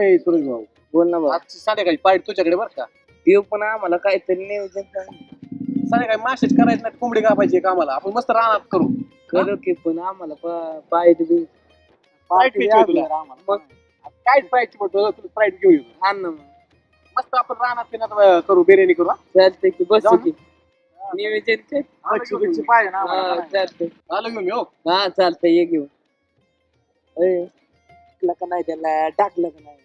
ए सुरेश भाऊ, बोल ना भाऊ. आजची संध्याकाळी पार्टी तुझ्याकडे बरं का. देव पण आम्हाला काहीतरी नियोजन सांग. संध्याकाळी मासेच करायचं नाही, कोंबडी कापायची का आम्हाला, आपण मस्त रानात करू. करू की पण आम्हाला पाहिजे बी. Sprite प्यायची होती तुला. मग काय स्प्राईटची म्हणतो, तुला स्प्राईट घेऊन येतो. आण ना मग. मस्त आपण रानात पिण्यात करू, बिर्याणी करू. हा? चालतंय की बसू जाऊ की. नियोजन कर. मच्छी बिच्छी पाहिजे ना हा, आम्हाला. चालतंय. आलो घेऊन मी हो. हा चालतंय ये घेऊन. टाकलं का नाही त्याला, टाकलं का नाही.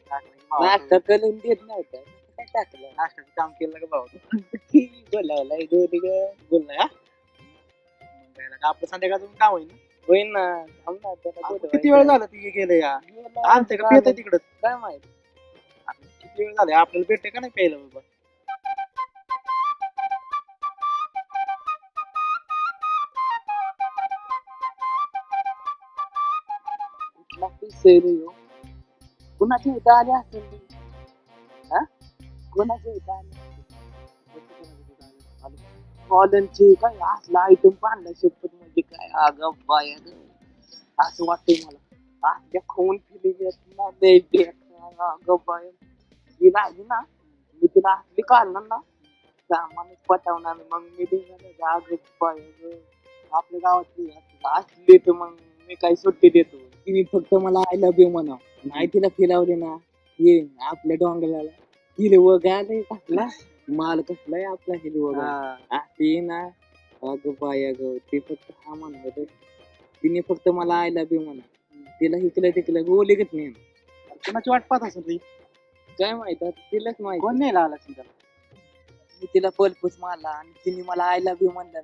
नाश्ता करून देत नव्हता काय टाकलं. नाश्त्याचं काम केलं का भाऊ? बोलावलाय दोन्ही बोललाय हा? आपलं संध्याकाळचं काम होईल ना. होईन ना. थांब ना त्याला आपण बोलवायचं. किती वेळ झाला ती गेले या आमच्या का पेत तिकडं काय माहित. किती वेळ झाला आपल्याला भेटते का नाही प्यायला बाबा. कुणाची इथं आली असेल ती? हा? कुणाची इथं आली कॉलनची काय असला आयटम पाहला शपथ म्हणजे काय अगं बाय असं वाटतंय मला. आपल्या खाऊन फिलिंग येत ना अगं बाय ती राहिली ना मी तिला असली काढणार ना सामानच पटवणार मग मी अगं बाय आपल्या गावातली असली तर मग मी काही सुट्टी देतो. तिने फक्त मला आय लव्ह यू म्हणाव नाही तिला फिरवले ना ये आपल्या डोंगराला हिरवं गाय कसला माल कसलाय आपला हिरवं ते ना अगं बाय अगं ते फक्त हा म्हणत तिने फक्त मला आय लव्ह यू म्हणा तिला इकडे तिकडे गोलीगत नाही कोणाची वाट पाहत असेल ती काय माहित तिलाच माहित. कोण नाही आला असेल त्याला. मी तिला पलपूस मारला आणि तिने मला आय लव्ह यू म्हणलं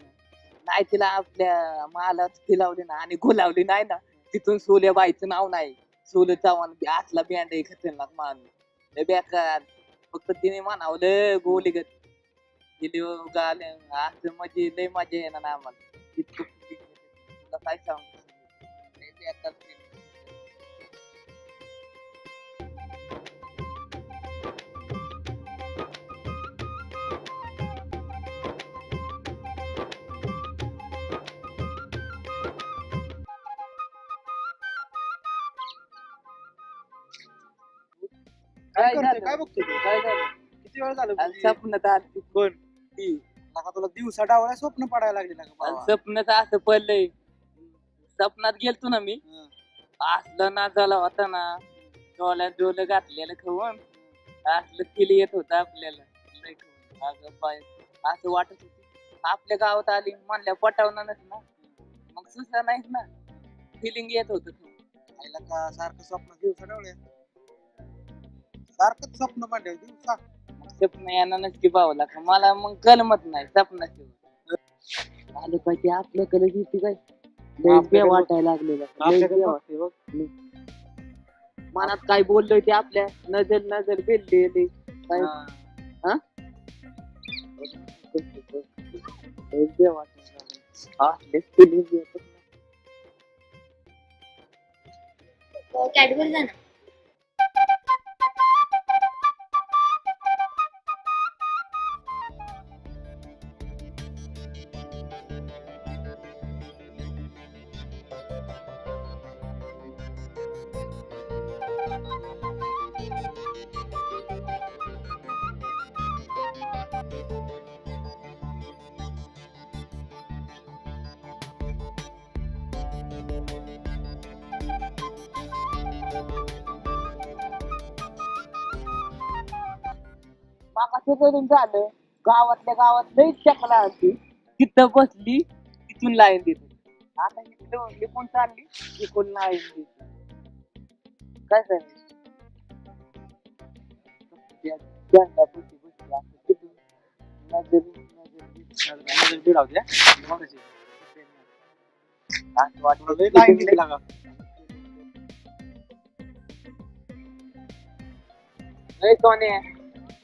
नाही तिला आपल्या मालाच फिरवली ना आणि गुलावली नाही ना तिथून सोल्या बाईचं नाव नाही सोलं चव्हाण असला बँड आहे खतरनाक माणूस बेकार फक्त तिने म्हणावलं गोलीगत गेली गाल असं म्हणजे लय मजा येणार ना आम्हाला इतकं तुला काय सांगू लय बेकार काय काय करतोय झालं? काय बघतोय तू? काय झालं किती वेळ झालं आणि स्वप्नात आलती कोण ती नका तुला दिवसा डावळ्या स्वप्न पडायला लागली ना का आणि बाबा. स्वप्नात असं पडलंय स्वप्नात गेलतो ना मी असलं ना झाला होता ना डोळ्यात डोलं घातलेलं खाऊन असलं फील येत होतं आपल्याला लय खाऊन. अगं बाय असं वाटत होत आपल्या गावात आली म्हणल्या पटवणारच ना मग सुद्धा नाहीच ना फिलिंग येत होत आईला का सारखं स्वप्न दिवसा डावळ्या सारखं स्वप्न पडलं दिवसा. स्वप्न यांना नक्की पावला का मला मग कलमत नाही स्वप्नाची आलं पाहिजे आपल्याकडे किती काय लय बे वाटायला लागलेलं लय बे वाटतंय बघ. मनात काय बोललोय ते आपल्या नजर नजर भेटले काय हा लय बे वाटायला हा लय feeling येतात ना. कॅडबरी जा ना. मागाचं करून झालं गावातल्या गावात लई चकला आली तिथं बसली तिथून लाईन देत आता इथं लिपून चालली तिथून लाईन देत काय सांगितलं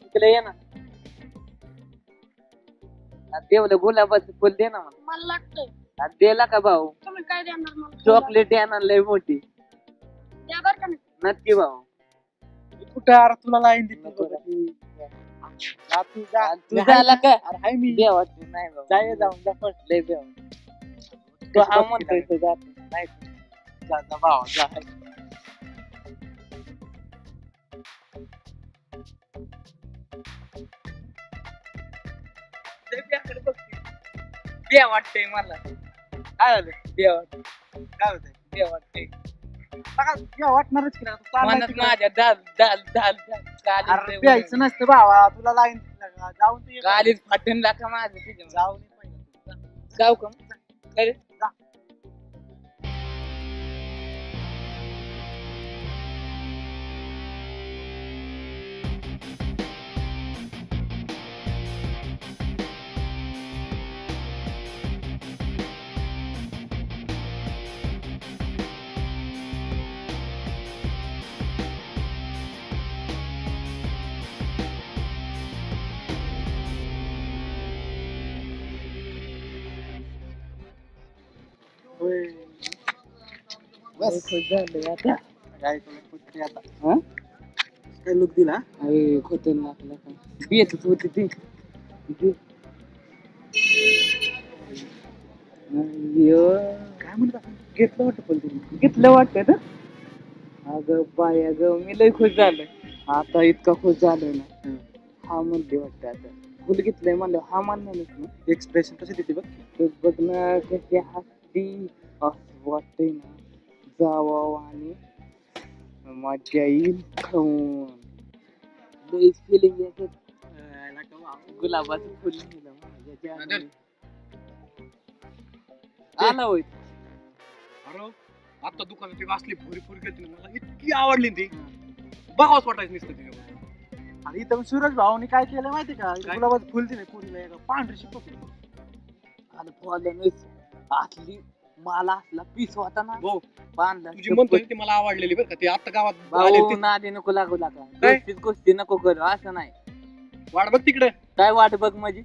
इकडे ये ना देवलं गुलाबाचं फुल दे ना मला. मला लागतंय दिला का भाऊ तुम्ही काय देणार मला चॉकलेट येणार लय मोठी द्या बरं का नाही. नक्की भाऊ कुठं अरे तुला लाईन दिली नको बघा रे. ती. जा तू जा. तू झाला का अरे हाय मी देवाचं नाही भाऊ जाय जाऊन जा पण. लय देव तो हा म्हणतोय तो जात नाही जा जा भावा जा. लय बेकार बघते. बे वाटतंय मला. काय झालं बे वाटतंय. काय होतंय बे वाटतंय. तुला वाटणारच की नाही, तू चाललाय मनात तिकडं. माझ्या दाल दाल दाल दाल अरे कालीच प्यायचं नसतं भावा, तुला लाईन जाऊन ते कालीच फाटून लाका माझं तिथे जाऊन ये पहिलं. जाऊ का अरे जा. होय. बस खुश झालं आता काय तुला कुठे आता हा काय लुक दिला अरे खतरनाक लाका बेतच होती ती अय्यो काय म्हणत आपण घेतलं वाटतं पण तुम्ही घेतलं वाटतं ना अगं बाय अगं मी लय खुश झालं आता इतका खुश झालोय ना हा म्हणते वाटतं आता फुल घेतलंय म्हणलं हा मानणार ना एक्सप्रेशन कसे देते बघ तर बघ ना कशी हसती असं वाटतंय ना जावावं आणि मजा येईल खाऊन लईच फिलिंग येतात गुलाबाचं फुल नेलं माझ्या जागेवर. आला होय अरे आता दुकानाची वासली पुरी पुरी घेतली मला इतकी आवडली ती बघावंच वाटायचं नुसतं तिने आणि इथं सूरज भाऊनी काय केलं माहिती का गुलाबाचं फुल दिले पुरीला एका पांढरी शिपकली आणि फॉलोनच असली मला असला पीस होता ना भाऊ बांधला तुझी म्हणतोय ती मला आवडलेली बरं का ती आता गावात आली भाऊ ती नादी नको लागू लागा काय? गोष्टीत गोष्टी नको करू असं नाही वाट बघ तिकडे काय वाट बघ माझी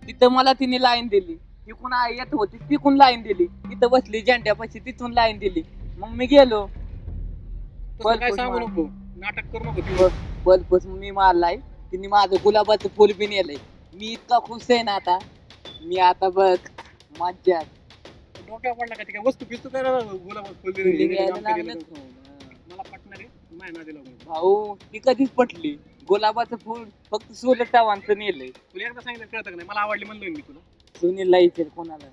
तिथं मला तिने लाईन दिली तिकून येत होती तिकून लाईन दिली तिथं बसली झेंड्यापाशी तिथून लाईन दिली मग मी गेलो तसं काय सांगू नको नाटक करू नको ती बल्बच मी मारलाय तिने माझं गुलाबाचं फुल बी नेलंय मी इतका खुश आहे ना आता मी आता बघ मज्जा डोक्यावर पडला का ती काय वस्तू पिस्तू काय गुलाबाचं फुल Feeling यायला दिली लागलं. मला पटणार आहे माय ना दिला भाऊ ती कधीच पटली गुलाबाचं फुल फक्त सोलर टावांचं नेलंय तुला एकदा सांगितलं कळतं का नाही मला आवडली म्हणलोय मी तुला सुनील लाईचेल कोणाला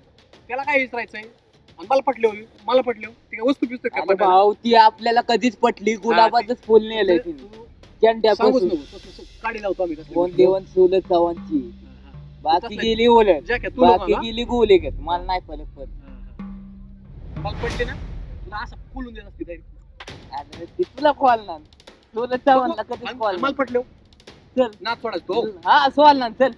त्याला काय विचारायचंय आणि मला पटले मला पटले ती काय वस्तू पिस्तू काय अरे पटायला? भाऊ ती आपल्याला कधीच पटली गुलाबाचं फुल नेलंय तू- तिने तू सांगूच झेंड्यापासून नको तसं काढी लावतो आम्ही कसली कोण वस्तू. देवन सोलर टावांची हा, हा. बाकी तसलं- गेली ओलट जॅकेट तू बाकी नको ना? गेली गोले घेत मला नाही फरक पडत हा, हा. मला पटले ना तुला असं फुलून देत असते direct. अरे ती तुला कॉल ना सोलर टावांना कधीच आणि- कॉल आणि मला पटलं चल नाच सोडायचं तो हा सोल ना चल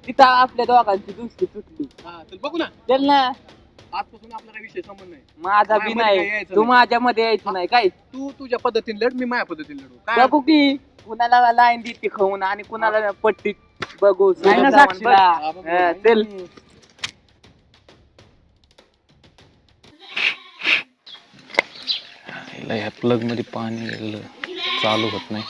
तिथं आपल्या दोघांची दुसरी तुटली हा चल बघू ना चल ना आजपासून आपला काही विषय संबंध नाही माझा बी माझ्यामध्ये काय नाही यायचं तू नाही. माझ्या मध्ये यायचं नाही काय तू तुझ्या पद्धतीने लढ मी माझ्या पद्धतीने लढू काय बघू की कुणाला लाईन देते खाऊन आणि कुणाला पट्टी बघू नाही ना जाऊन साक्षीला. बघ. हा, बघू. हा, चल ह्या प्लग मध्ये पाणी चालू होत नाही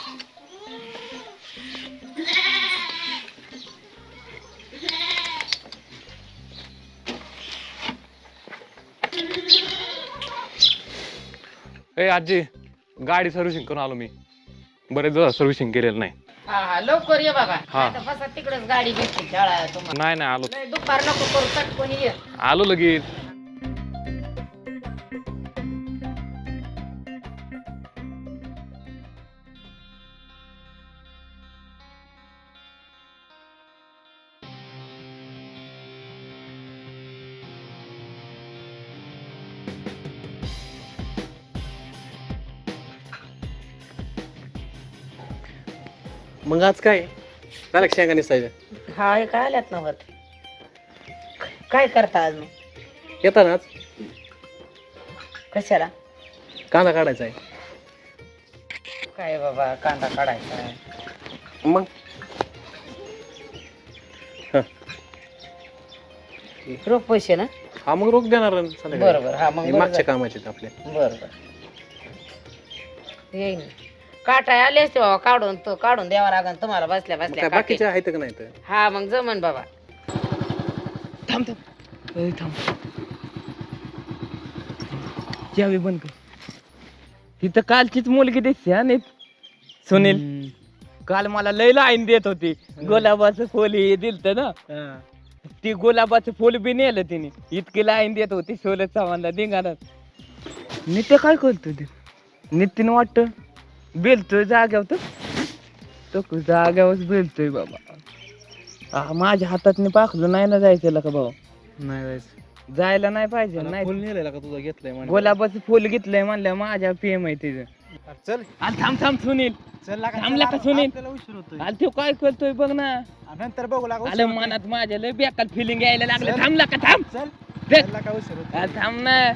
ए आजी गाडी सर्व्हिसिंग करून आलो मी बरेच दिवस सर्व्हिसिंग केलेलं नाही हा लवकर ये बाबा हा. नाहीतर बसा तिकडेच गाडी भेटते शाळा तुम्हाला नाही नाही आलो लय दुपार नको करू चटकन ये आलो लगेच मग आज काय झालं शेंगा निसायचं हा हे काय आल्यात ना वरती काय करता आज मग येतानाच कशाला कांदा काढायचा आहे काय बाबा कांदा काढायचा आहे. मग रोख पैसे ना हा मग रोख देणार बरोबर हा मग मागच्या कामाचे आपले बरोबर येईन काटाय आले असते बाबा काढून तो काढून द्यावा लागन तुम्हाला बसल्या बसल्या काय काटे. बाकीचे आहेत का नाही तर हा मग जमन बाबा थांब चावी बंद कर तिथं कालचीच मुलगी दिसते हा नीट सुनील काल मला लय लाईन देत होती गुलाबाचं फुल हे दिलत ना ती गुलाबाचं फुल बी नेलं तिने इतकी लाईन देत होती शोले चव्हाणला धिंगाणात नित्य काय करतो ते नितीन वाटत बेलतोय जाग्यावर तो जाग्यावर बेलतोय बाबा माझ्या हातात पाखलं नाही ना जायचं का भाऊ नाही जायचं जायला नाही पाहिजे नाही फुल नेलेला का तुझं घेतलंय म्हणे. गुलाबाचं फुल घेतलंय म्हणलं माझ्या पीएम आहे तिचं चल थांब थांब सुनील चल लागा, थांबला चल, का सुनील? आपल्याला उशीर होतोय अरे तो काय करतोय बघ ना नंतर बघू लागा, उशीर आलं होतोय. मनात माझ्या लय बेकार फिलिंग यायला लागलं चल. थांबला का थांब चल चल. चल लागा, उशीर होतोय. अरे थांब ना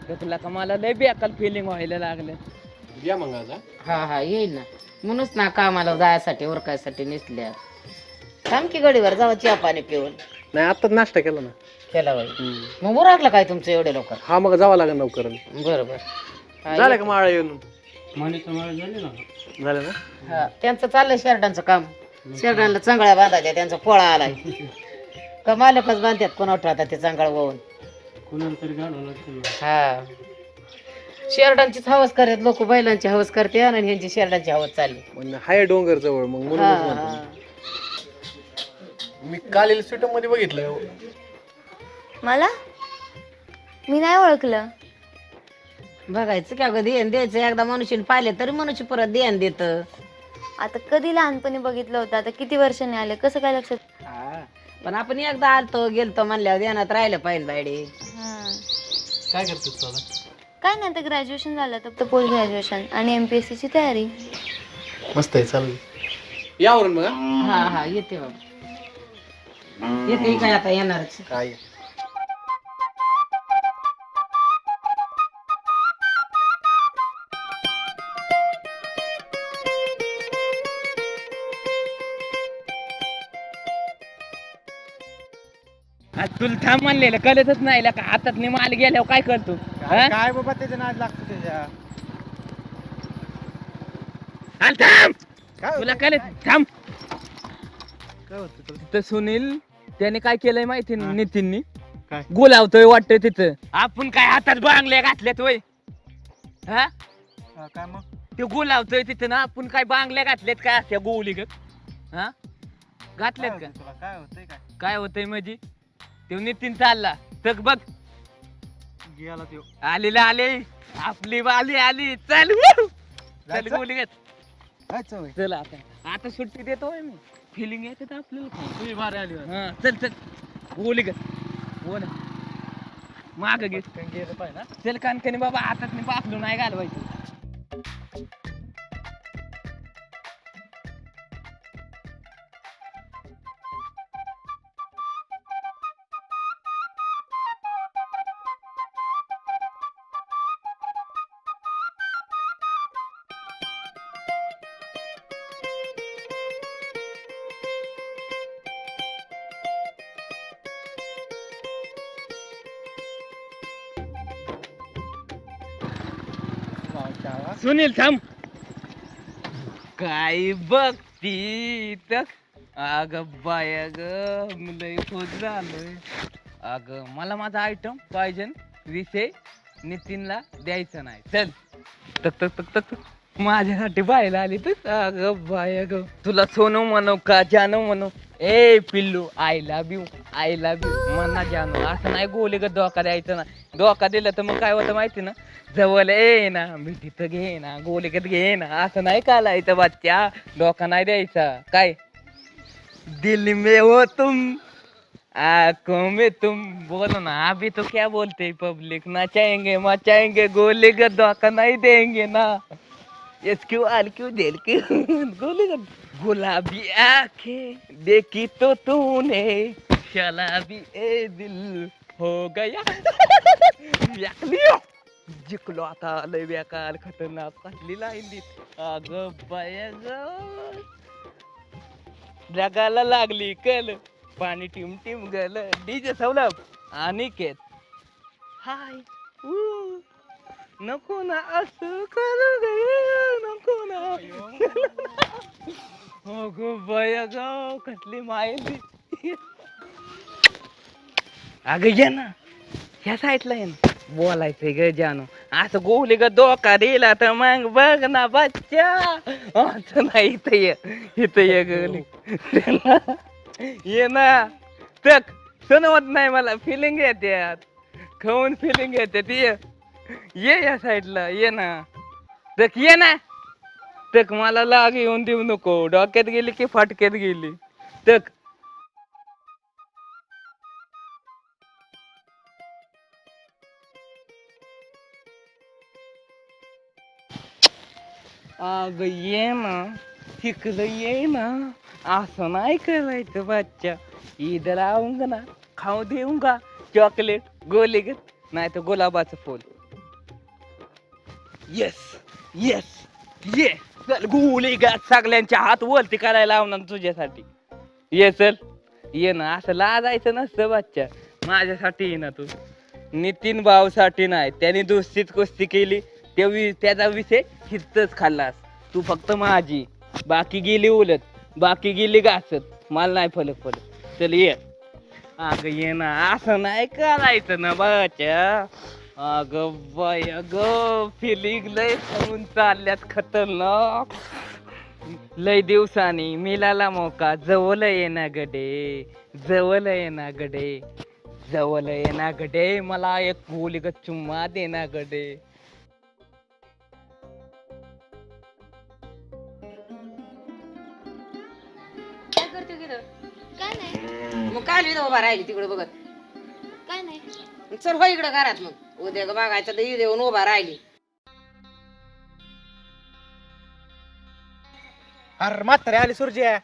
कसला का मला लय बेकार फिलिंग व्हायला लागलं या मग आज हा हा येईल ना म्हणूनच ना कामाला जायसाठी उरकायसाठी निसल्या थांब की गडीवर जावं चहा पाणी पिऊन नाही आताच नाश्ता केला ना. केला बाई मग उरकलं काय तुमचं एवढे लोक हा मग जावं लागेल लवकर. बरोबर झालं का माळा येऊन झालं झालं ना. हा त्यांचं चाललंय शेरडांचं काम शेरडांना चांगळ्या बांधायच्या त्यांचा पोळा आलाय का मालकच बांधतात कोण उठवतात ते चांगळ वाहून हा शेरडांचीच हवस करत लोक बैलांची हवस करते आणि ह्यांची शेरडांची हवस चालली म्हणजे हाय डोंगर जवळ मग म्हणूनच हा, म्हणतो. हा. मी काल स्वीट मध्ये बघितलं. मला मी नाही ओळखलं. बघायचं की अगं ध्यान द्यायचं एकदा मनुष्याने पाहिले तरी मनुष्य परत ध्यान देत आता कधी लहानपणी बघितलं होतं, आता किती वर्षांनी आले, कसं काय लक्षात. पण आपण एकदा आलतो गेलतो म्हणल्यावर ध्यानात राहिलं पाहिजे बायडे हा. काय करतोस आता? काय नाही, आता ग्रॅज्युएशन झालं, तर पोस्ट ग्रॅज्युएशन आणि MPSC ची तयारी. मस्त आहे चालेल. यावरून बघा हा हा येते बाबा येते काय आता येणारच काय आज तुला थांब म्हणलेलं कळतच नाही का हातात माल गेल्यावर काय करतो हा? काय बाबा त्याच्या नाद लागतो त्याच्या. अरे थांब काय तुला होतं? कळत थांब काय होतं तुला? तर सुनील त्याने काय केलंय माहिती हा. नितीननी काय? गुलावतोय वाटतंय तिथं आपण काय हातात बांगल्या घातल्यात वय हा काय मग ते गुलावतोय तिथं ना आपण काय बांगल्या घातल्यात का त्या गोवली ग हा घातल्यात का तुला काय होतंय काय काय होतंय म्हणजे ते नितीन चालला तर बघ गेला त्यो आलेला आले आपली बाली आली चल चल जायचं? गोली घेत जायचं होय. चल आता सुट्टी देतोय मी फिलिंग येते तर आपल्याला भारी आली हा चल चल गोली घेत बोल माग घे गेलं पाहिजे ना. चल कानकनी बाबा हातात मी पापलू नाही घालवायचं सुनील थांब काय बघती तर अग बाय ग लय खुश झालोय अग मला माझा आयटम पाहिजे विषय नितीनला द्यायचा नाही चल तक तक तक तक माझ्यासाठी बायला आली तर अग बाय ग तुला सोनू म्हणू का जानू म्हणू ए पिल्लू आय लव्ह यू मना जानू असं नाही गोली ग धोका द्यायचा ना धोका दिला तर मग काय होतं माहिती ना जवळ ये ना मी तिथं घे ना गोलीगत घे ना असं नाही कालायचं बच्चा धोका नाही द्यायचा काय दिल में हो तुम आंखों में तुम बोलो ना अभी तो क्या बोलते पब्लिक नचाएंगे मचाएंगे गोलीगत धोखा नहीं देंगे ना क्यों आल क्यों दिल क्यों गोलीगत गुलाबी आंखें देखी तो तूने शराबी ए दिल हो गया जिंकलो आता लय बेकार खतरनाक कसली लाईन दिली अगं बाय जगाला लागली कल पाणी टिम टिम गल डीजे सवलभ अनिकेत हाय नको ना असं करू ग नको ना हो गो बाय ग कसली माहिती अगं ये ना ह्या साईडला ये ना बोलायचंय ग जानू. असं गोली ग धोका दिला तर मग बघ ना बच्चा. असं नाही इथं ये गोली. ये ना तक सणवत नाही मला फिलिंग येते खाऊन फिलिंग येते ती ये या साईडला ये ना तक ये ना तक मला लाग येऊन देऊ नको डोक्यात गेली की फाटक्यात गेली तक अग ये ना तिकडं ये ना असं नाही करायचं बच्चा इधर आऊंगा ना खाऊ देऊंगा चॉकलेट गोली ग नाही तर गुलाबाचं फूल येस येस ये चल गोली ग सगळ्यांच्या हात वरती करायला लावणार तुझ्यासाठी ये चल ये ना असं लाजायचं नसतं बच्चा माझ्यासाठी ये ना तू नितीन भाऊसाठी नाही त्याने दुसरीच कुस्ती केली त्याचा विषय हितच खाल्लास तू फक्त माझी बाकी गेली उलट बाकी गेली घासत मला नाही फलक पडत चल ये अग ये ना असं नाही करायचं ना बच्चा अग बाय अग फिलिंग लय होऊन चालल्यात खतरनाक लय दिवसांनी मिळाला मोका जवळ ये ना गडे जवळ ये ना गडे जवळ ये ना गडे मला एक गोली ग चुम्मा दे ना गडे काय करते तिथं काय नाही मग काय लिहिलं उभा राहिली तिकडे बघत काय नाही चल हो इकडं घरात मग उद्या बघायचं तर देऊन उभा राहिली अरे म्हातारे आली सुरज्या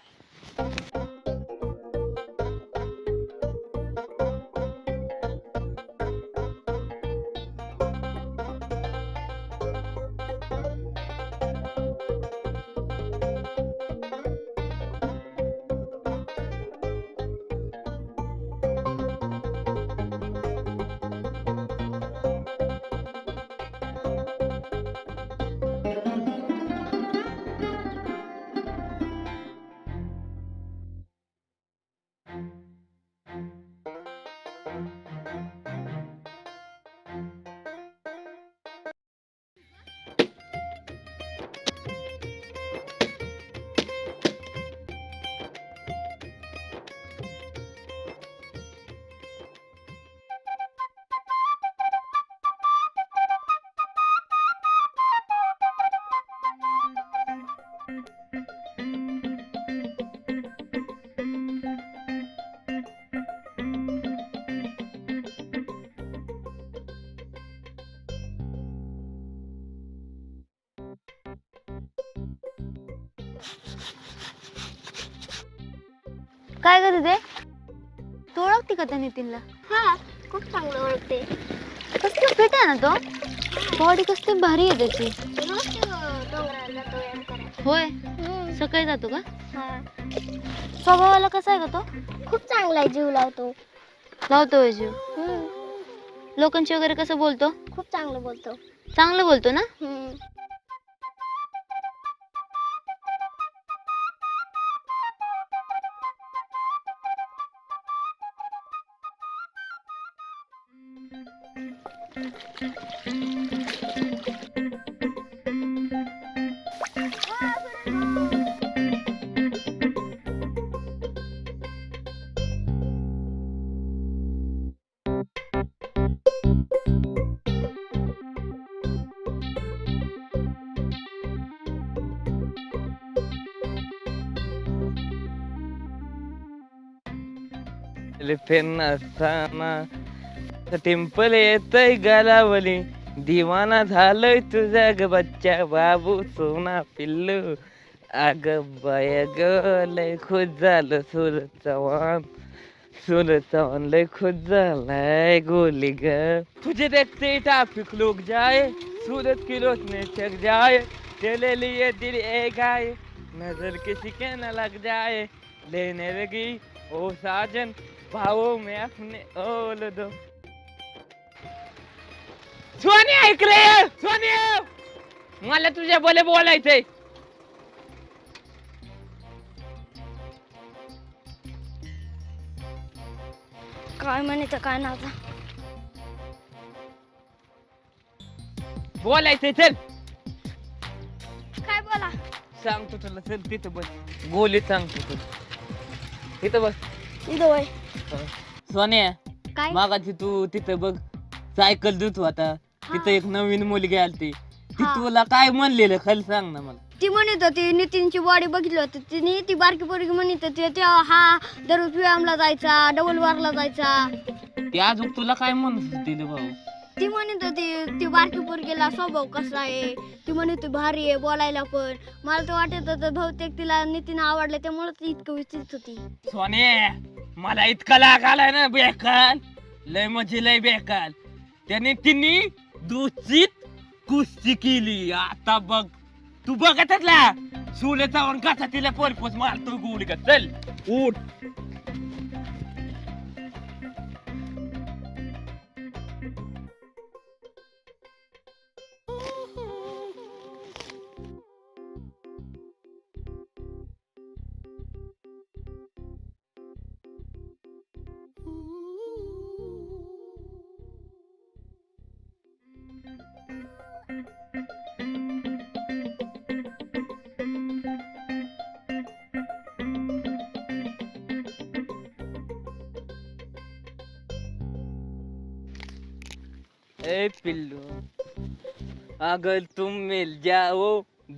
काय करते ते तू ओळखते का त्या नितीनला हा खूप चांगलं ओळखते कसली फिट आहे ना तो बॉडी कसली भारी आहे त्याची रोज डोंगराला जातो व्यायाम करायला. होय सकाळी जातो का हा स्वभावाला कसा आहे का तो खूप चांगला आहे, जीव लावतो. लावतो होय जीव हम्म, लोकांशी वगैरे कसं बोलतो खूप चांगलं बोलतो. चांगलं बोलतो ना हम्म. फेन असताना टेम्पल येतय गालावली दिवाना झालोय तुझा ग बच्चा बाबू सोना पिल्लू अग बाय ग लय खुश झालं सूरज चव्हाण लय खुश झालाय गोली ग तुझे देखते ट्रैफिक लोग जाए सूरज की रोशनी चक जाए चले लिए दिल ए गाए नजर किसी के न लग जाए लेने लगी ओ साजन भावों में अपने ओल दो सोनिया ऐकले सोनिया मला तुझ्या बोले बोलायचंय काय म्हणायचं काय नाचा बोलायचंय चल. काय बोला? सांगतो तुला चल तिथं बस. गोली सांगतो तुला. तिथं बस. इथं वय. सोन्या काय? मागाची तू तिथं बघ सायकल धुतो आता. तिथं एक नवीन मुलगी आलती. ती हा. तुला काय म्हणलेलं खल सांग ना मला. ती म्हणत होती नितीनची बॉडी बघितली होती तिने, ती बारकी पोरगी म्हणत होती ते हा दररोज व्यायामला जायचा, डबल वारला जायचा. ती अजून तुला काय म्हणत होती रे भाऊ. ती म्हणत होती ती बारकी पोरगीला स्वभाव कसा आहे, ती म्हणत होती भारी आहे बोलायला पण. मला तर वाटत होतं बहुतेक तिला नितीन आवडलं त्यामुळे ती इतकं विचित होती. सोने मला इतका लाग आलाय ना बेकार, लय म्हणजे लय बेकार. त्याने तिने दूषित कुस्ती केली. आता बघ तू बघतच ला सुले जाऊन कसा तिला परपोस मारतो गोळी का. चल उठ. ए पिल्लू अगर तुम मिल जाओ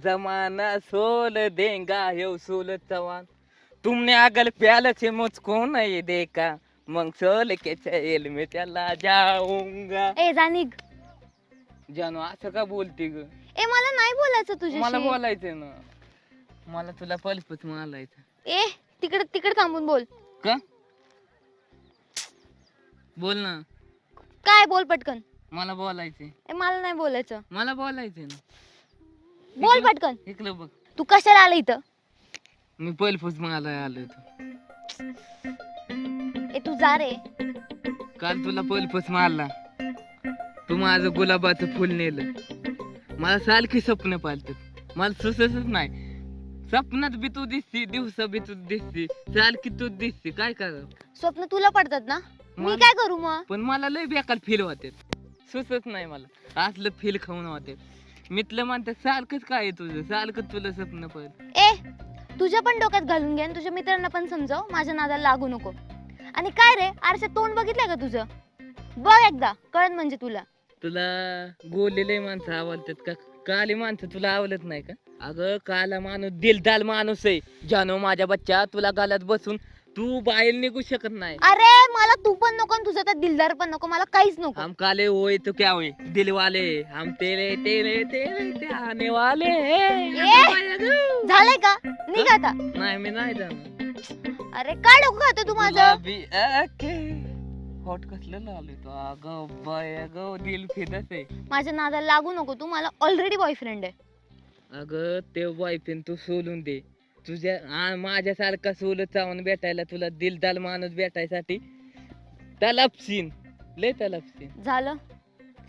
जमाना सोल देगा यो सोल चवान. तुमने अगर प्याल से मुझको नहीं देखा मग सोल के चैल में चला जाऊंगा. ए जानिक. जानू असं का बोलते ग. ए मला नाही बोलायचं मला तुझ्याशी. बोलायचं ना. मला तुला पलपच मारायचं. ए तिकडे तिकडे थांबून बोल. का बोल ना. काय बोल पटकन. मला बोलायचंय. ए मला नाही बोलायचं. मला बोलायचंय ना. बोल पटकन. इकडं बघ. तू कशाला आला इथं? मी पलपूस मला आलोय तू. ए तू जा रे. काल तुला पलपूस मारला. तू माझं गुलाबाचं फुल नेलं. मला सारखी स्वप्न पालतात. मला सुचतच नाही. स्वप्नात बी तू दिसती, दिवसा बी तू दिसती, सारखी तू दिसती. काय करावं. स्वप्न तुला पडतात ना, मी मला- काय करू मग? पण मला लय बेकार फील होते. सुचत नाही मला असलं फील खाऊन होते. मितलं म्हणतात सारखंच काय आहे तुझं, सारखं तुला स्वप्न पड. ए तुझ्या पण डोक्यात घालून घे आणि तुझ्या मित्रांना पण समजाव माझ्या नादाला लागू नको. आणि काय रे आरशात तोंड बघितलंय का तुझं? बघ एकदा कळत म्हणजे तुला. तुला गोलेले माणसं आवडतात का? काली माणसं तुला आवडत नाही का? अगं काला माणूस दिलदार माणूस आहे. जानो माझ्या बच्चा तुला गालात बसून तू बाहेर निघू शकत नाही. अरे मला तू पण नको आणि तुझं तर दिलदार पण नको, मला काहीच नको. हम काले होय तो क्या होय दिल वाले हम तेरे तेरे तेरे ते आने वाले झालंय का? निघ आता. नाही मी नाही जाणार. अरे काय डोकं खातो तू माझं? गुलाबी आखे होट कसलं लावले तो. अगं बाय अगं दिल फिरत आहे. माझ्या नादाला लागू नको तू, मला ऑलरेडी बॉयफ्रेंड आहे. अगं ते बॉयफ्रेंड तू सोडून दे. तुझ्या माझ्यासारखा सोल चावून भेटायला तुला दिलदार माणूस भेटायसाठी तलपशीन लय तलपशीन. झालं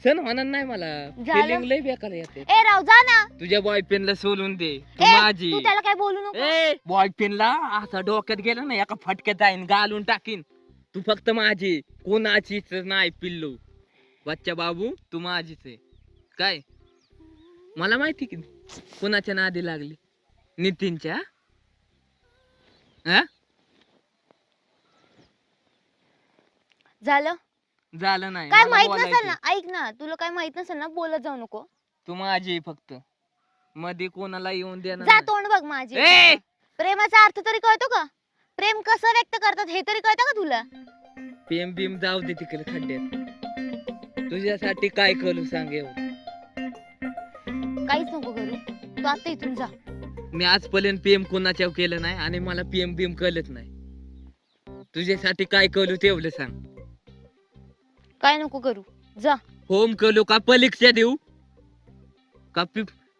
सण होणार नाही मला. झालं? फिलिंग लय बेकार येते. ए राव जा ना. तुझ्या बॉयफ्रेंडला सोडून दे. तू ए, माझी तू त्याला काय बोलू नको. बॉयफ्रेंडला असा डोक्यात गेला ना एका फटक्यात जाईन घालून टाकीन. तू फक्त माझी, कोणाचीच नाही पिल्लू. बच्चा बाबू तू माझीच आहे. काय मला माहिती की कोणाच्या नादी लागली. नितीनच्या. झालं झालं नाही. काय मला माहित बोलायचंय. नसेल ना, ऐक ना, तुला काय माहित नसेल ना बोलत जाऊ नको. तू माझी आहे फक्त. मध्ये कोणाला येऊन देणार जा नाही. तोंड बघ माझी. ए! प्रेमाचा अर्थ तरी कळतो का? प्रेम कसं व्यक्त करतात हे तरी कळतं का तुला? प्रेम बिम जाऊ दे तिकडे खड्ड्यात. तुझ्यासाठी काय करू सांग एवढं. काहीच नको करू, तू आता इथून जा. मी आजपर्यंत पीएम कोणाच्या केलं नाही आणि मला पीएम बीम कळत नाही. तुझ्यासाठी काय करू तेवढं सांग. काय नको करू, जा. होम करू का परीक्षा देऊ का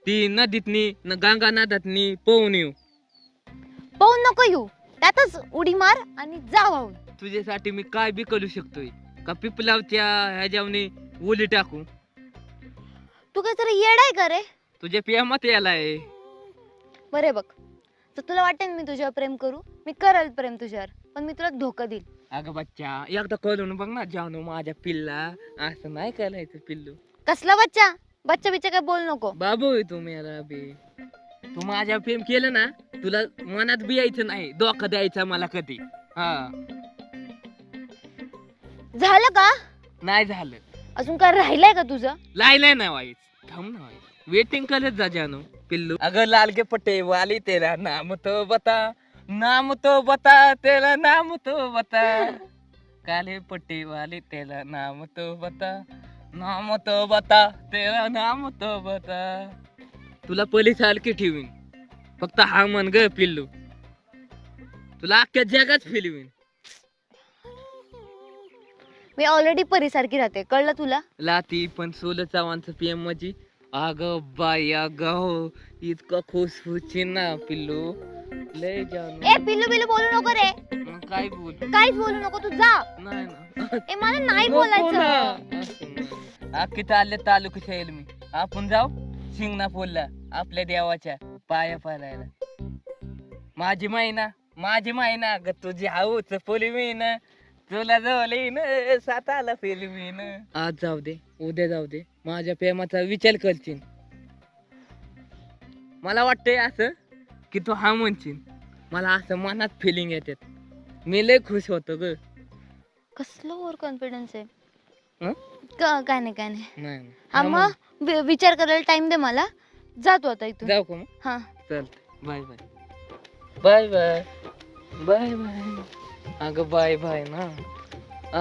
ती नदीतनी गंगा नदातनी पोहून येऊ. पाहून नको येऊ, त्यातच उडी मार आणि जा वाहून. तुझ्यासाठी मी काय बी करू शकतोय का पिपलावच्या ह्याच्यावनी उली टाकू. तू काहीतरी येड आहे का रे? तुझ्या प्रेमात यालाय. बरे बघ, तर तुला वाटेल मी तुझ्यावर प्रेम करू, मी करेल प्रेम तुझ्यावर, पण मी तुला धोका देईल. अगं बच्चा एकदा करून बघ ना. जानू माझ्या पिल्ला असं नाही करायचं पिल्लू. कसला बच्चा? बच्चा बिच्चा काय बोल नको. बाबू आहे तू मेरा बे. तू माझ्या प्रेम केलं ना, तुला मनात बी यायचं नाही, धोका द्यायचा मला कधी. हा झालं का? नाही झालं. अजून काय राहिलंय का तुझं? लायलाय ना वाईस. थांब ना वाईस. वेटिंग करत जा जानू पिल्लू. अगर लाल के पट्टे वाली तेरा नाम तो बता, नाम तो बता, तेरा नाम तो बता. काले पट्टे वाली तेरा नाम तो बता, नाम तो बता, तेरा नाम तो बता. तुला पोलीस की ठेवीन, फक्त हा मन ग पिल्लू. तुला अख्ख्या जगात फिरवीन. मी ऑलरेडी परीसारखी राहते, कळलं तुला? लाती पण 16 चव्हाणचं पीएम माझी. अग बाई अग हो, इतकं खुश होची ना पिल्लू. लय जाऊन ए पिल्लू बिल्लू बोलू नको रे, मग काय बोल. काहीच बोलू नको, तू जा. नाही ना. ए मला नाही नको बोलायचं. ना. अख्खी ताल्ले तालुक्याच्या येईल मी. आपण जाऊ शिंगणापूरला आपल्या देवाच्या पाया पडायला. माझी मायना ग तुझी हाऊच फुलवीन, तुला जवळीन साताला फिरवीन. आज जाऊ दे, उद्या जाऊ दे, माझ्या प्रेमाचा विचार करशील. मला वाटतंय असं की तू हा म्हणशील. मला असं मनात फिलिंग येतात. मी लय खुश होतो ग. कसलं ओव्हर कॉन्फिडन्स आहे. हं? काय नाही नाही हा मग विचार करायला टाइम दे मला. जातो आता इथून. जाऊ का मग? हा चल bye bye bye bye bye bye. अगं बाय बाय ना.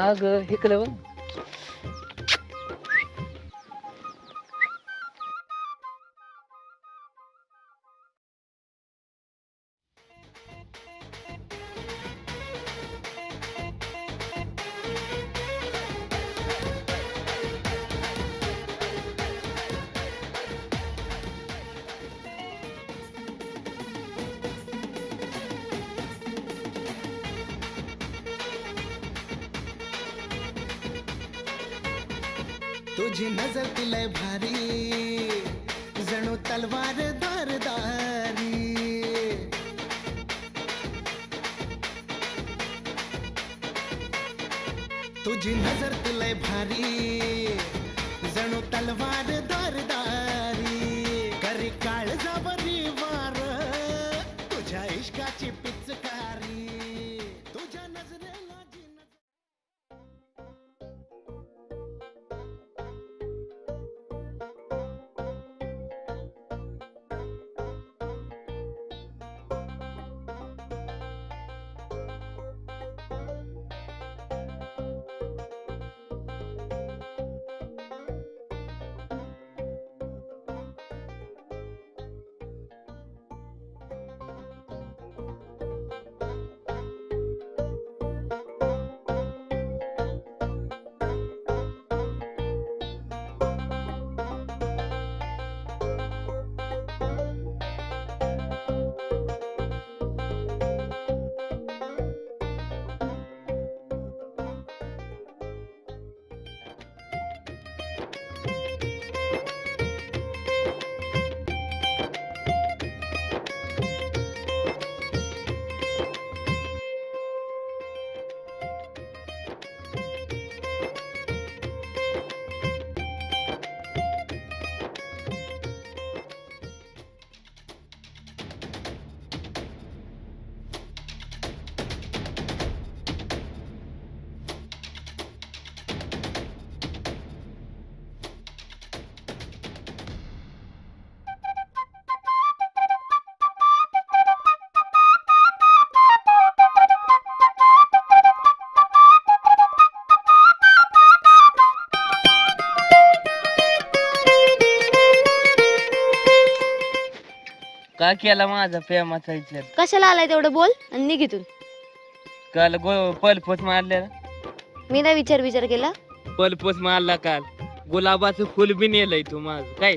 अगं इकडे बघ. तुझी नजर तिलय भारी, जणू तलवार धारदारी. तुझी नजर तिलय भारी, जणू तलवार धारदारी. करी काळजावरी वार, तुझ्या इश्काची पिचकारी. तुझ्या नजरेला जी का केला माझा प्रेमाचा विचार? कशाला आलाय तेवढं बोल आणि निघ इथून. काल पलपोस मारल्या. मी नाही विचार केला. पलपोस मारला काल. गुलाबाचं फुल बी नेलंय तू माझं काय,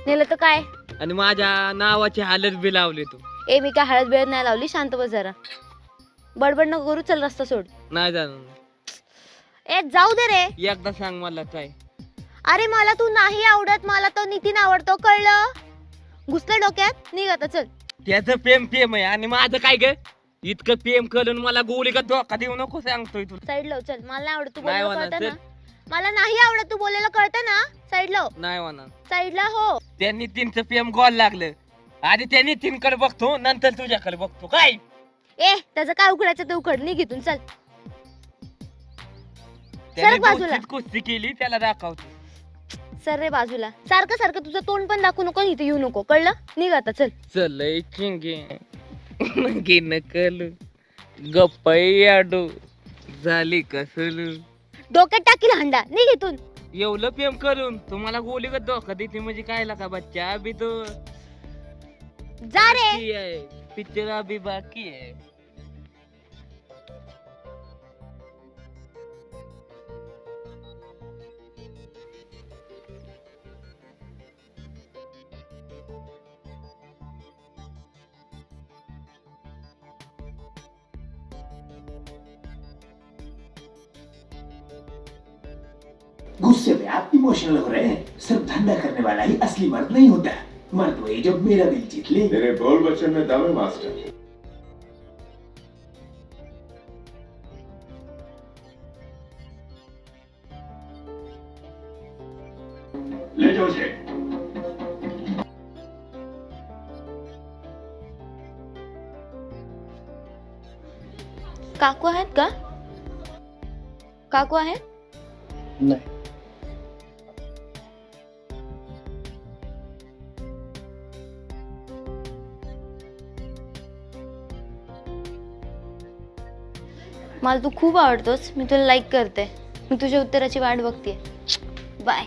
नेलं तर काय? आणि माझ्या नावाची हालत बी लावली तू. ए मी काय हळद बिळद नाही लावली, शांत बस जरा. बडबड नको करू, चल रस्ता सोड. नाही जाणार. ए जाऊ दे रे. एकदा सांग मला काय. अरे मला तू नाही आवडत, मला तो नितीन आवडतो, कळलं? घुसलं डोक्यात, निघ आता चल. त्याचं प्रेम आहे आणि माझं काय ग? इतकं प्रेम करून मला गोळी का धोका देऊ नको सांगतोय तुला. साईड लाव चल, मला नाही आवडत तू नाही बोलणं होणार, कळतं ना. मला नाही आवडत तू बोलायला कळतं ना. साईडला हो, नाही म्हणा साईडला हो. त्या नितीनचं प्रेम गोल लागलं. आधी त्या नितीनकडे बघतो नंतर तुझ्याकडे बघतो काय. ए त्याचं काय उघडायचं ते उघड, निघ इथून चल. त्याने बाजूला. दोस्तीत कुस्ती केली त्याला दाखवतो. सर रे बाजूला. सारखं सारखं तुझं तोंड पण दाखवू नको, इथे येऊ नको, कळलं? निघ आता चल. चलय चिंगे नगे नकल गप्पाडू झाली कसलू. डोक्यात टाकील हंडा, निघ इथून. एवढं प्रेम करून तुम्हाला गोली का धोका देते म्हणजे काय लागा बच्चा. अभी तो जा रे. पिक्चर अभी बाकी है. गुस्से में आप इमोशनल हो रहे हैं. सिर्फ धंधा करने वाला ही असली मर्द नहीं होता. मर्द वही जब मेरा दिल जीत ले. तेरे बोल बच्चन में दम है मास्टर. ले जाओ उसे. काकू आहेत का? काकू आहेत? नाही. मला तू खूप आवडतोस, मी तुला लाईक करते. मी तुझ्या उत्तराची वाट बघते. बाय.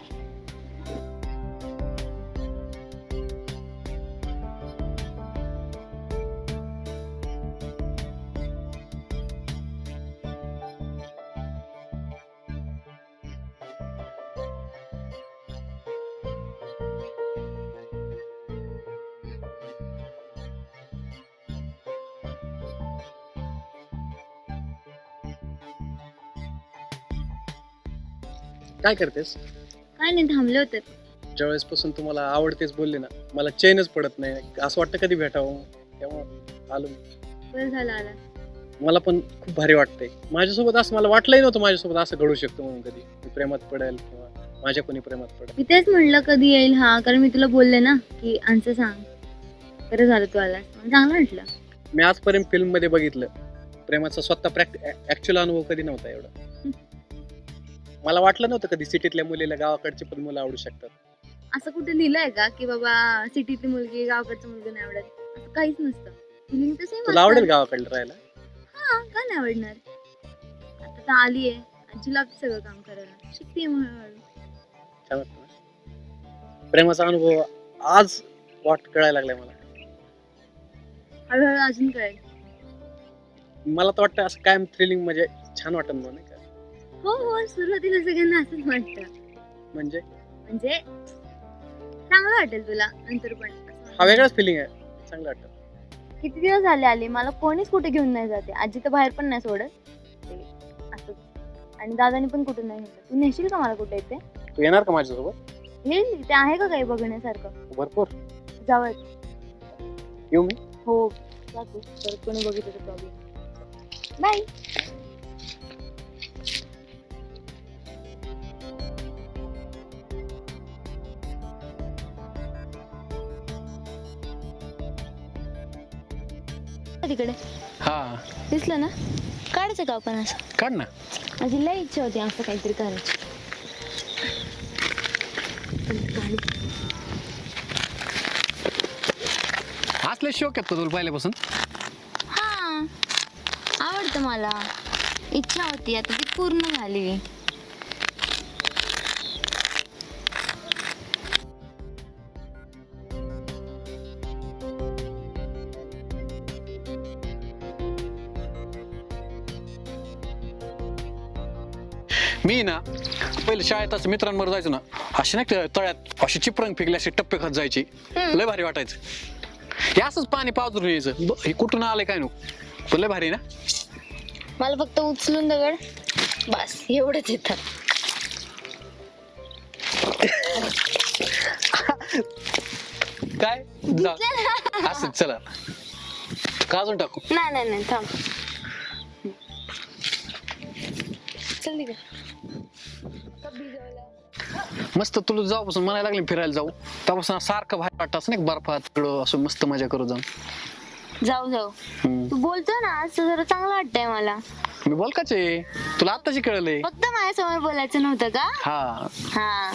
काय करतेस? काय नाही, थांबले होते. ज्यावेळेस पासून तुम्हाला आवडतेच बोलले ना, मला चैनच पडत नाही. असं वाटतं कधी भेटावं, तेव्हा आलो मी. बरं झालं आला. मला पण खूप भारी वाटतंय. माझ्यासोबत असं मला वाटलंही नव्हतं माझ्यासोबत असं घडू शकतं म्हणून. कधी मी प्रेमात पडेल किंवा माझ्या कोणी प्रेमात पडेल. मी तेच म्हणलं कधी येईल हा, कारण मी तुला बोलले ना की आमचं सांग. बरं झालं तू आलास, चांगलं म्हटलं. मी आजपर्यंत फिल्म मध्ये बघितलं, प्रेमाचा स्वतः ऍक्च्युअल अनुभव कधी नव्हता एवढा. मला वाटलं नव्हतं कधी सिटीतल्या मुलीला गावाकडची पण मुलं आवडू शकतात. असं कुठे लिहिलंय का की बाबा सिटीतली मुलगी गावाकडचं मुलगी नाही आवडत? असं काहीच नसतं. फिलिंग तर सेम. तुला आवडेल गावाकडलं राहायला? हा, का नाही आवडणार? आता तर आली आहे, आजीला सगळं काम करायला शिकते मग हळूहळू. छान वाटतं ना? प्रेमाचा अनुभव आज कळायला लागलाय मला. हळूहळू अजून कळेल. मला तर वाटतं असं कायम थ्रिलिंग म्हणजे छान वाटत नाही का? हो हो, सुरुवातीला सगळ्यांना असंच वाटतं. म्हणजे चांगलं वाटेल तुला नंतर पण. हा वेगळाच फिलिंग आहे, चांगलं वाटतं. किती दिवस झाले आले, मला कोणीच कुठे घेऊन नाही जाते. आजी तर बाहेर पण नाही सोडत. ते असंच. आणि दादानी पण कुठे नाही घेतलं. तू नेशील का मला कुठे येते? तू येणार का माझ्यासोबत? येईल. ते आहे का काही बघण्यासारखं? भरपूर. जावं. येऊ मी? हो जा तू, परत कोणी बघितलं तर प्रॉब्लेम. बाय. तिकडे हा दिसलं ना? काढायचं का आपण असं? काढ ना. माझी लय इच्छा होती असं काहीतरी करायची. असले शौक आहेत का तुला पहिल्यापासून? हा, आवडतं मला. इच्छा होती, आता ती पूर्ण झाली. मी ना पहिले शाळेत असं मित्रांबरोबर जायचो ना, अशी नाही तळ्यात अशी चिपरंग फेकली अशी टप्पे खात जायची. लय भारी वाटायचं. हे असंच पाणी पावरून यायचं. हे कुठून आलंय काय नको, लय भारी ना. मला फक्त उचलून दगड बस एवढंच येतं. काय असं चला काजून टाकू. नाही नाही नाही, थांब. चल निघ. मस्त तुला जाऊपासून म्हणायला लागले फिरायला जाऊ त्यापासून सारखं बाहेर वाटत असं नाही बर्फात तिकडं असं मस्त मजा करू जाऊन. जाऊ जाऊ. हम्म. तू बोलतो ना असं जरा चांगलं वाटतंय मला. मी बोलकाचे तुला आत्ताची कळलंय. फक्त माझ्यासमोर बोलायचं नव्हतं का? हा हा.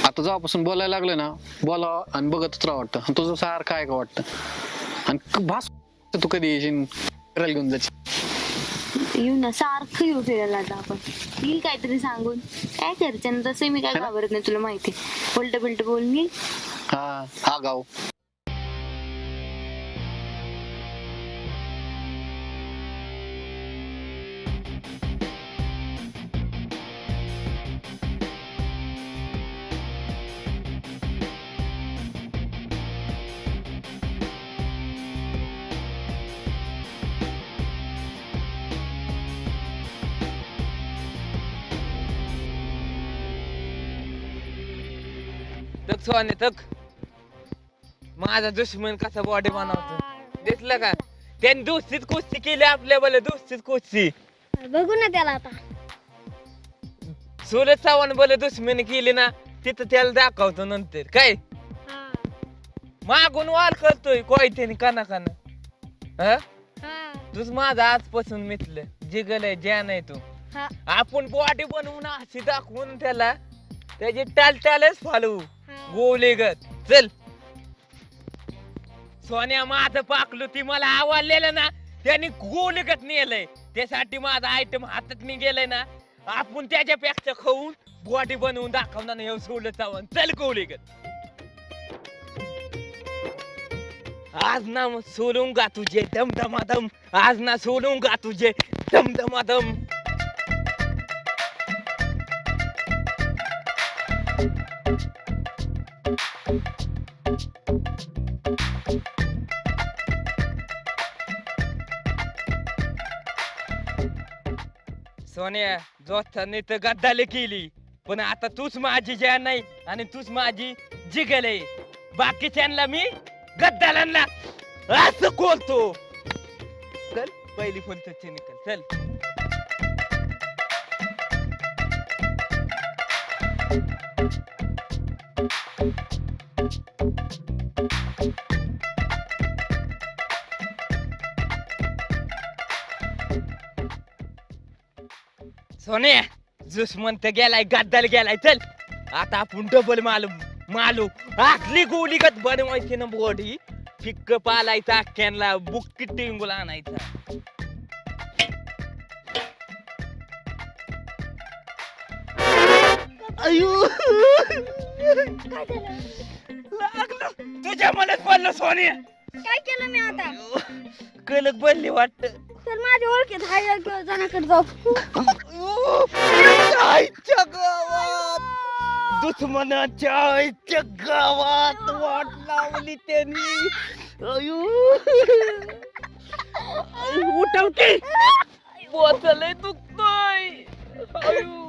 आता जेव्हापासून बोलायला लागलं ना बोला आणि बघतच राहा वाटतं तुझं सारखं आहे का वाटतं आणि भास तू कधी येशील फिरायला घेऊन जायची. येऊ ना सारखं येऊ फिरायला आता आपण. येईल काहीतरी सांगून काय करते तसं मी काय घाबरत नाही तुला माहिती. उलट बिलट बोलून येईल. हा हा गाव तक सोने तक माझा दुश्मन कसा बॉडी बनवतो दिसलं का? त्यांनी दुसरीच कुस्ती केली आपल्या बोल दुसरीच कुस्ती. बघू ना त्याला आता. सूरज चव्हाण बोल दुश्मनी केली ना तिथं त्याला दाखवतो नंतर काय मागून वाल करतोय कोयत्याने काना काना. तुझ माझा आजपासून मिथलं जिगलय ज्यान आहे तू. हा. आपण बॉडी बनवून अशी दाखवून त्याला त्याची टालटालच फालू गोलेगत. चल सोन्या माझं पाकलो ती मला आवडलेलं ना त्याने गोलेगत नेलंय त्यासाठी माझा आयटम हातात मी गेलंय ना आपण त्याच्यापेक्षा खाऊन बॉडी बनवून दाखवणार नाही. सोडलं चावण चल गोलेगत. आज ना सोलूंगा तुझे दमदमादम आज ना सोलूंगा तुझे दमदमादम. सोन्या जोथाने तर गद्दाले केली पण आता तूच माझी जान नाही आणि तूच माझी जिगल आहे. बाकीच्यांना मी गद्दालांना असं बोलतो. चल पहिली फुलतची निकल चल. सोने दुश्मन तर गेलाय गद्दाल गेलाय. चल आता आपण डबल मालू आखली गोलीगत बनवायची ना बॉडी फिक्क पालायचा अख्ख्यांना बुक्की टिंगूला आणायचा. अयो लागलं तुझ्या मनात पडलं सोनिया. काय केलं मी आता? कलक बनली वाटत. तर माझ्या ओळखीत हाय जणाकडे जाऊ. आईच्या गावात दुश्मनाच्या आईच्या गावात वाट लावली त्यांनी. अयो उठवते बोचलय दुखतोय. अयो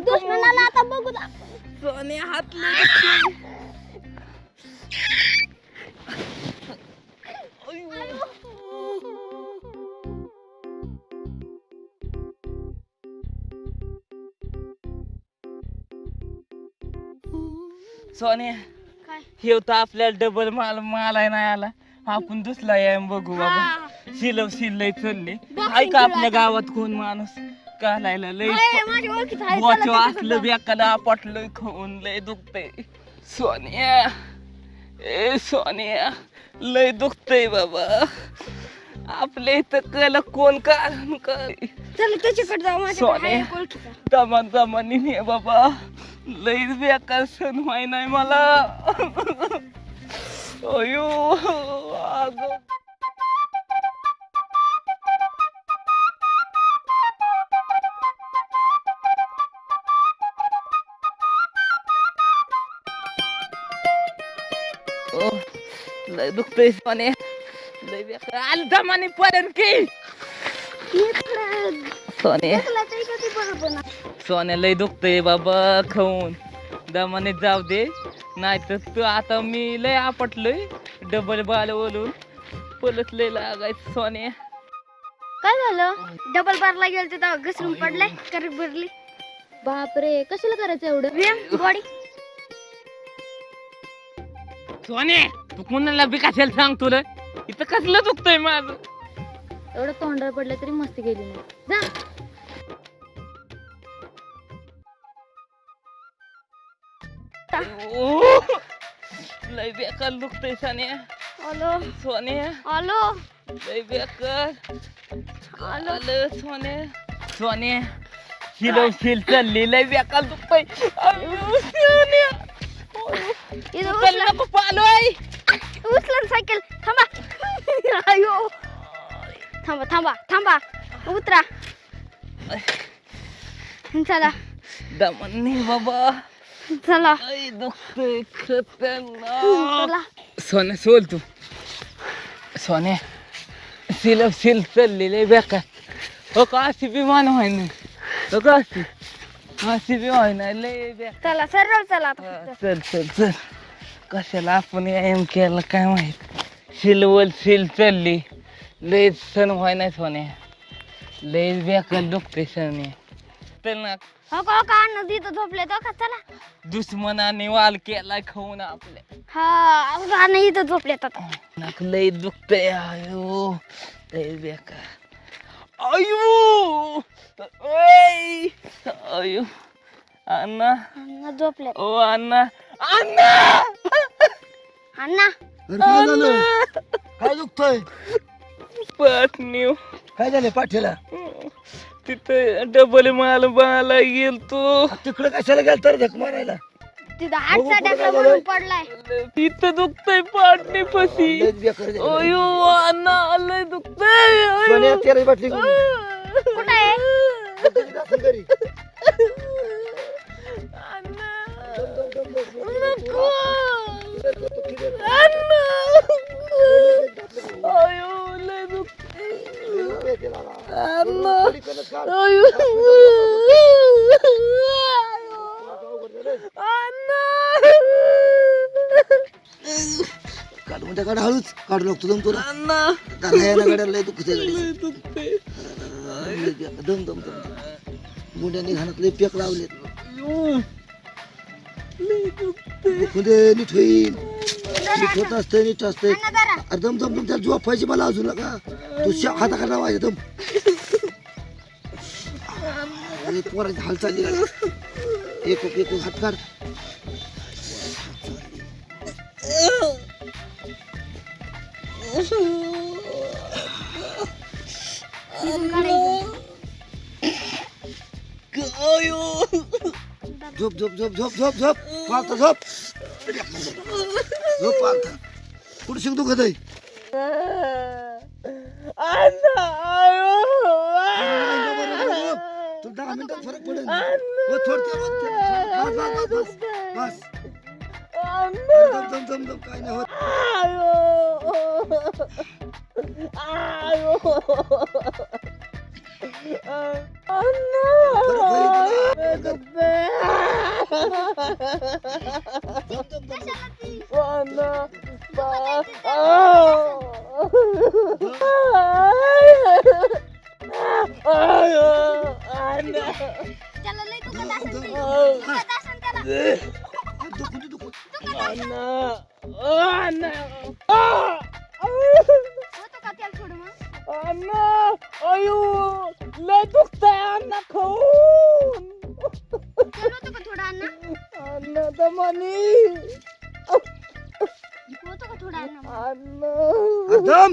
दुश्मनाला आता बघू ना. सोने हात सोने हे तर आपल्याला डबल माल आहे नाही आला आपण दुसरा आहे बघू बाबा. शिलय चालले ऐका आपल्या गावात कोण माणूस कालायला लय माझ्या ओळखीत हाय वाचो असलं बेकाला पटलं खाऊन लय दुखतंय. सोनिया ए सोनिया लय दुखतंय बाबा. आपल्या इथं कल कोण का चल त्याच्याकडे जाऊ. माझ्या हाय ओळखीचा. दमानी ने बाबा लय बेकार सण व्हाय नाही मला. अयो अगं लय दुखतंय सोने लय बेकार आलं दमानी पर्यंत की सोने सोने लय दुखतंय बाबा खाऊन दमाने जाऊ दे नाही तर तू आता मी लय आपटलोय डबल बाल बोलून परत लय लागायचं सोने. काय झालं? डबल बारला गेलं तेव्हा घसरून पडलाय करक भरली बापरे, कशाला करायचं एवढं? व्यायाम बॉडी सोने तू कुणाला बी कशाला सांग तुला इथं कसलं दुखतंय माझं. एवढं तोंडावर पडलं तरी मस्ती गेली नाही. जा. लय बेकार दुखतंय सोन्या. आलो सोन्या आलो लय बेकार आलो आलं सोन्या. सोन्या शिल चालली लय बेकार दुखतंय. अयो, सोन्या. इथं चल उचला नको पालोय. उचला सायकल थांबा अयो थांबा थांबा थांबा उतरा चला दमन नाही बाबा. चला लय दुखतंय खतरनाक. चला सोन्या सोल तू. सोन्या सिल चालली लय बेकार. हो का अशी विमान व्हाय नाही. हो का अशी बी व्हाय नाही लय बेकार. चला सरळ चला आता हा, फक्त. चल चल चल. कशाला आपण व्यायाम केला काय माहित. सिल चालली लय सण व्हाय नाही सोन्या. लय बेकार दुखते सोन्या. तर ना हो का अन्न तिथं झोपले तो का चला दुश्मनाने वाल केलाय खाऊन आपल्या. हा अन्न इथं झोपलेत आता नाक लय दुखतंय. आयो लय बेकार. आयो ओय आयो अण्णा अन्न झोपलेत ओ अण्णा अण्णा अण्णा काय दुखतोय? पाटणी काय झालं पाठीला? तिथं डबल माल बाला गेल तो. तिकडे कशाला गेल तर धक मारायला? तिथं हात टाकला म्हणून पडलाय तिथं दुखतंय पाटणी पशी. अयो अण्णा लय दुखतंय. अयो. कुठं आहे अण्णा नको अण्णा. अयो लय दुखतंय अण्णा. अयो काढू म्हणजे काढ, हळूच काढू लागतो दम तुला. अण्णा गाड्याला लय दुखतंय गाडी. लय दुखतंय. दम दम दम मुंड्याने घाणातले पेक लावले. नीट होईल. नीट होत असतंय नीट असतंय. अरे दम दम दम त्याला झोपायची मला अजून का तू हाताकडे लावायचे दम. पोराची हाल चालली गाडी. एक हात काढ. झोप झोप झोप झोप झोप झोप पालता झोप झोप पालता. कुठं शिक दुखत आहे? तू 10 मिनिटात फरक पडेल. बस बस दम दम दम काय नाही होत. त्याला लय दुखत असेल ते. दुखत असेल त्याला होतो का त्याला थोडं मग अण्णा अयो लय दुखतंय अण्णा खाऊन. त्याला होतो का थोडं अन्न अण्णा दमनी. होतो का थोडं अन्न अण्णा दम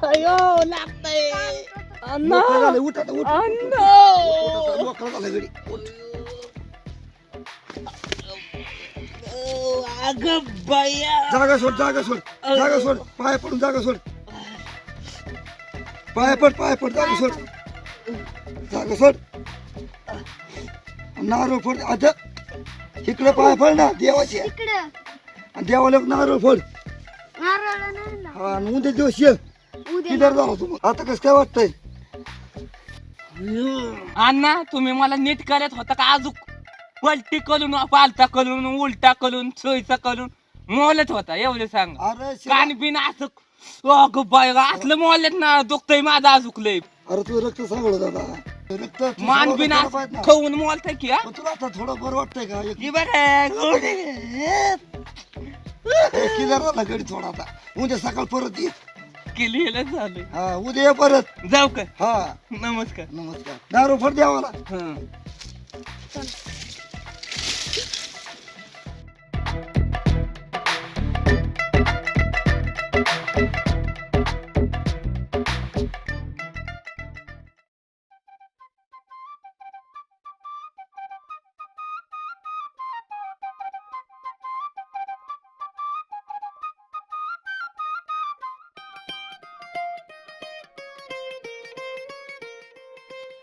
अयो लागतंय अण्णा. उठ आता उठ. अण्णा मोकळा झाला गडी. अगं बाया. जागा सोड जागा सोड जागा सोड. पाय पडून जागा सोड. पाय पड जागा सोड. जागा सोड. नारळ फोड. आता इकडे पाय पड ना देवाचे. इकडं आणि देवाला नारळ फोड. नारळ नाही ना हा आणि उद्या दिवस ये. उद्या गेलो. झाला तुम्हाला आता कसं काय वाटतंय? अण्णा तुम्ही मला नीट करत होता का अजून पलटी करून पालता करून उलटा करून सोयीचा करून मोलत होता एवढं सांग. अरे कान बिन असं अगं बाय असलं मोलत ना दुखतय माझं अजूकलंय. अरे तू रक्त सांगलं दादा, रक्त तू मान सांभाळून बिन गेला पाहिजे ना. खाऊन मोलतय की हा? पण तुला आता थोडं बरं वाटतंय का? क्लिअर झाला गडी थोडा आता. उद्या सकाळ परत ये. केलेलं झालं. हा उद्या ये परत. जाऊ का? हा नमस्कार. नमस्कार. दारू फट द्या मला. हं.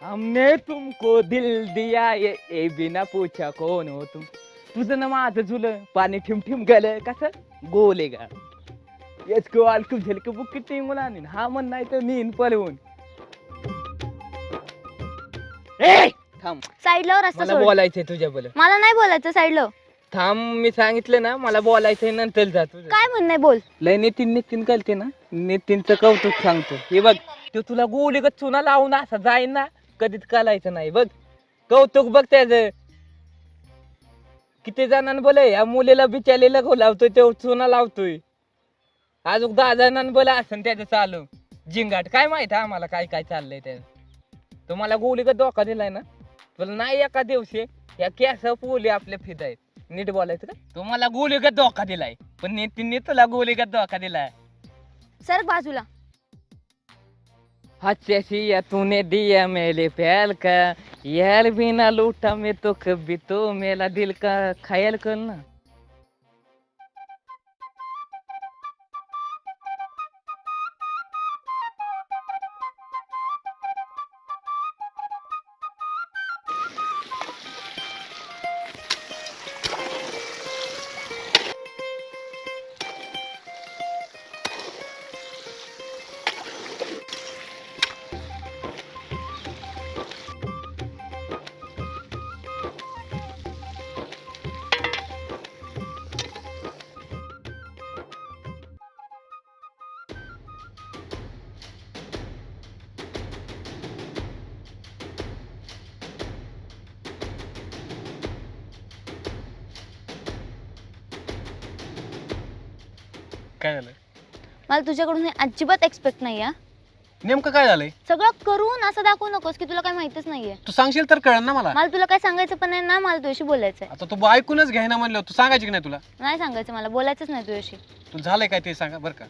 हमने तुमको दिल दिया ये बिना पूछा कौन हो तुम. तुझं ना माझं झुलं पाणी ठिम ठिम गेलं कसं गोले गा यसको अलकू झलक बुक किती मुलांनी हा म्हण नाही तर नीन पळवून. ए थांब साईडला रस्ता मला सोड. बोलायचंय तुझ्या बोल. मला नाही बोलायचं साईडला. थांब मी सांगितलं ना मला बोलायचंय नंतर जा तुझं. काय म्हणणं बोल. लय नितीन करते ना नितीनचं कौतुक सांगतो. हे बघ तो तुला गोलीगत चुना लावून असा जाईन ना कधीच कालायचं नाही. बघ कौतुक बघ त्याच किती जणांना बोले या मुलीला बिचारीला लावतोय तो चुना लावतोय. अजून 10 जणांना बोला असं त्याचं चालू जिंगाट. काय माहित आम्हाला काय काय चाललंय त्याचं. तुम्हाला गोलीगत धोका दिलाय ना तुला नाही एका दिवशी या कॅस पोली आपल्या फित आहेत. नीट बोलायचं का. तुम्हाला गोलीगत धोका दिलाय पण नितीनने तुला गोलीगत धोका दिलाय. सर बाजूला. हसिया तूने दिया मेरे प्यार का यार बिना लूटा मैं तो कभी तो मेरा दिल का ख्याल करना. काय झालं मला तुझ्याकडून हे अजिबात एक्सपेक्ट नाही हा. नेमकं काय झालंय सगळं करून असं दाखवू नकोस की तुला काय माहितच नाहीये. तू सांगशील तर कळण ना मला. मला तुला काय सांगायचं पण नाही ना. मला तुझ्याशी बोलायचंय. आता तू ऐकूनच घ्यायना म्हणलं तू सांगायची की नाही तुला. नाही सांगायचं मला. बोलायचंच नाही तुझ्याशी. तू झालंय काय ते सांगा बरं का.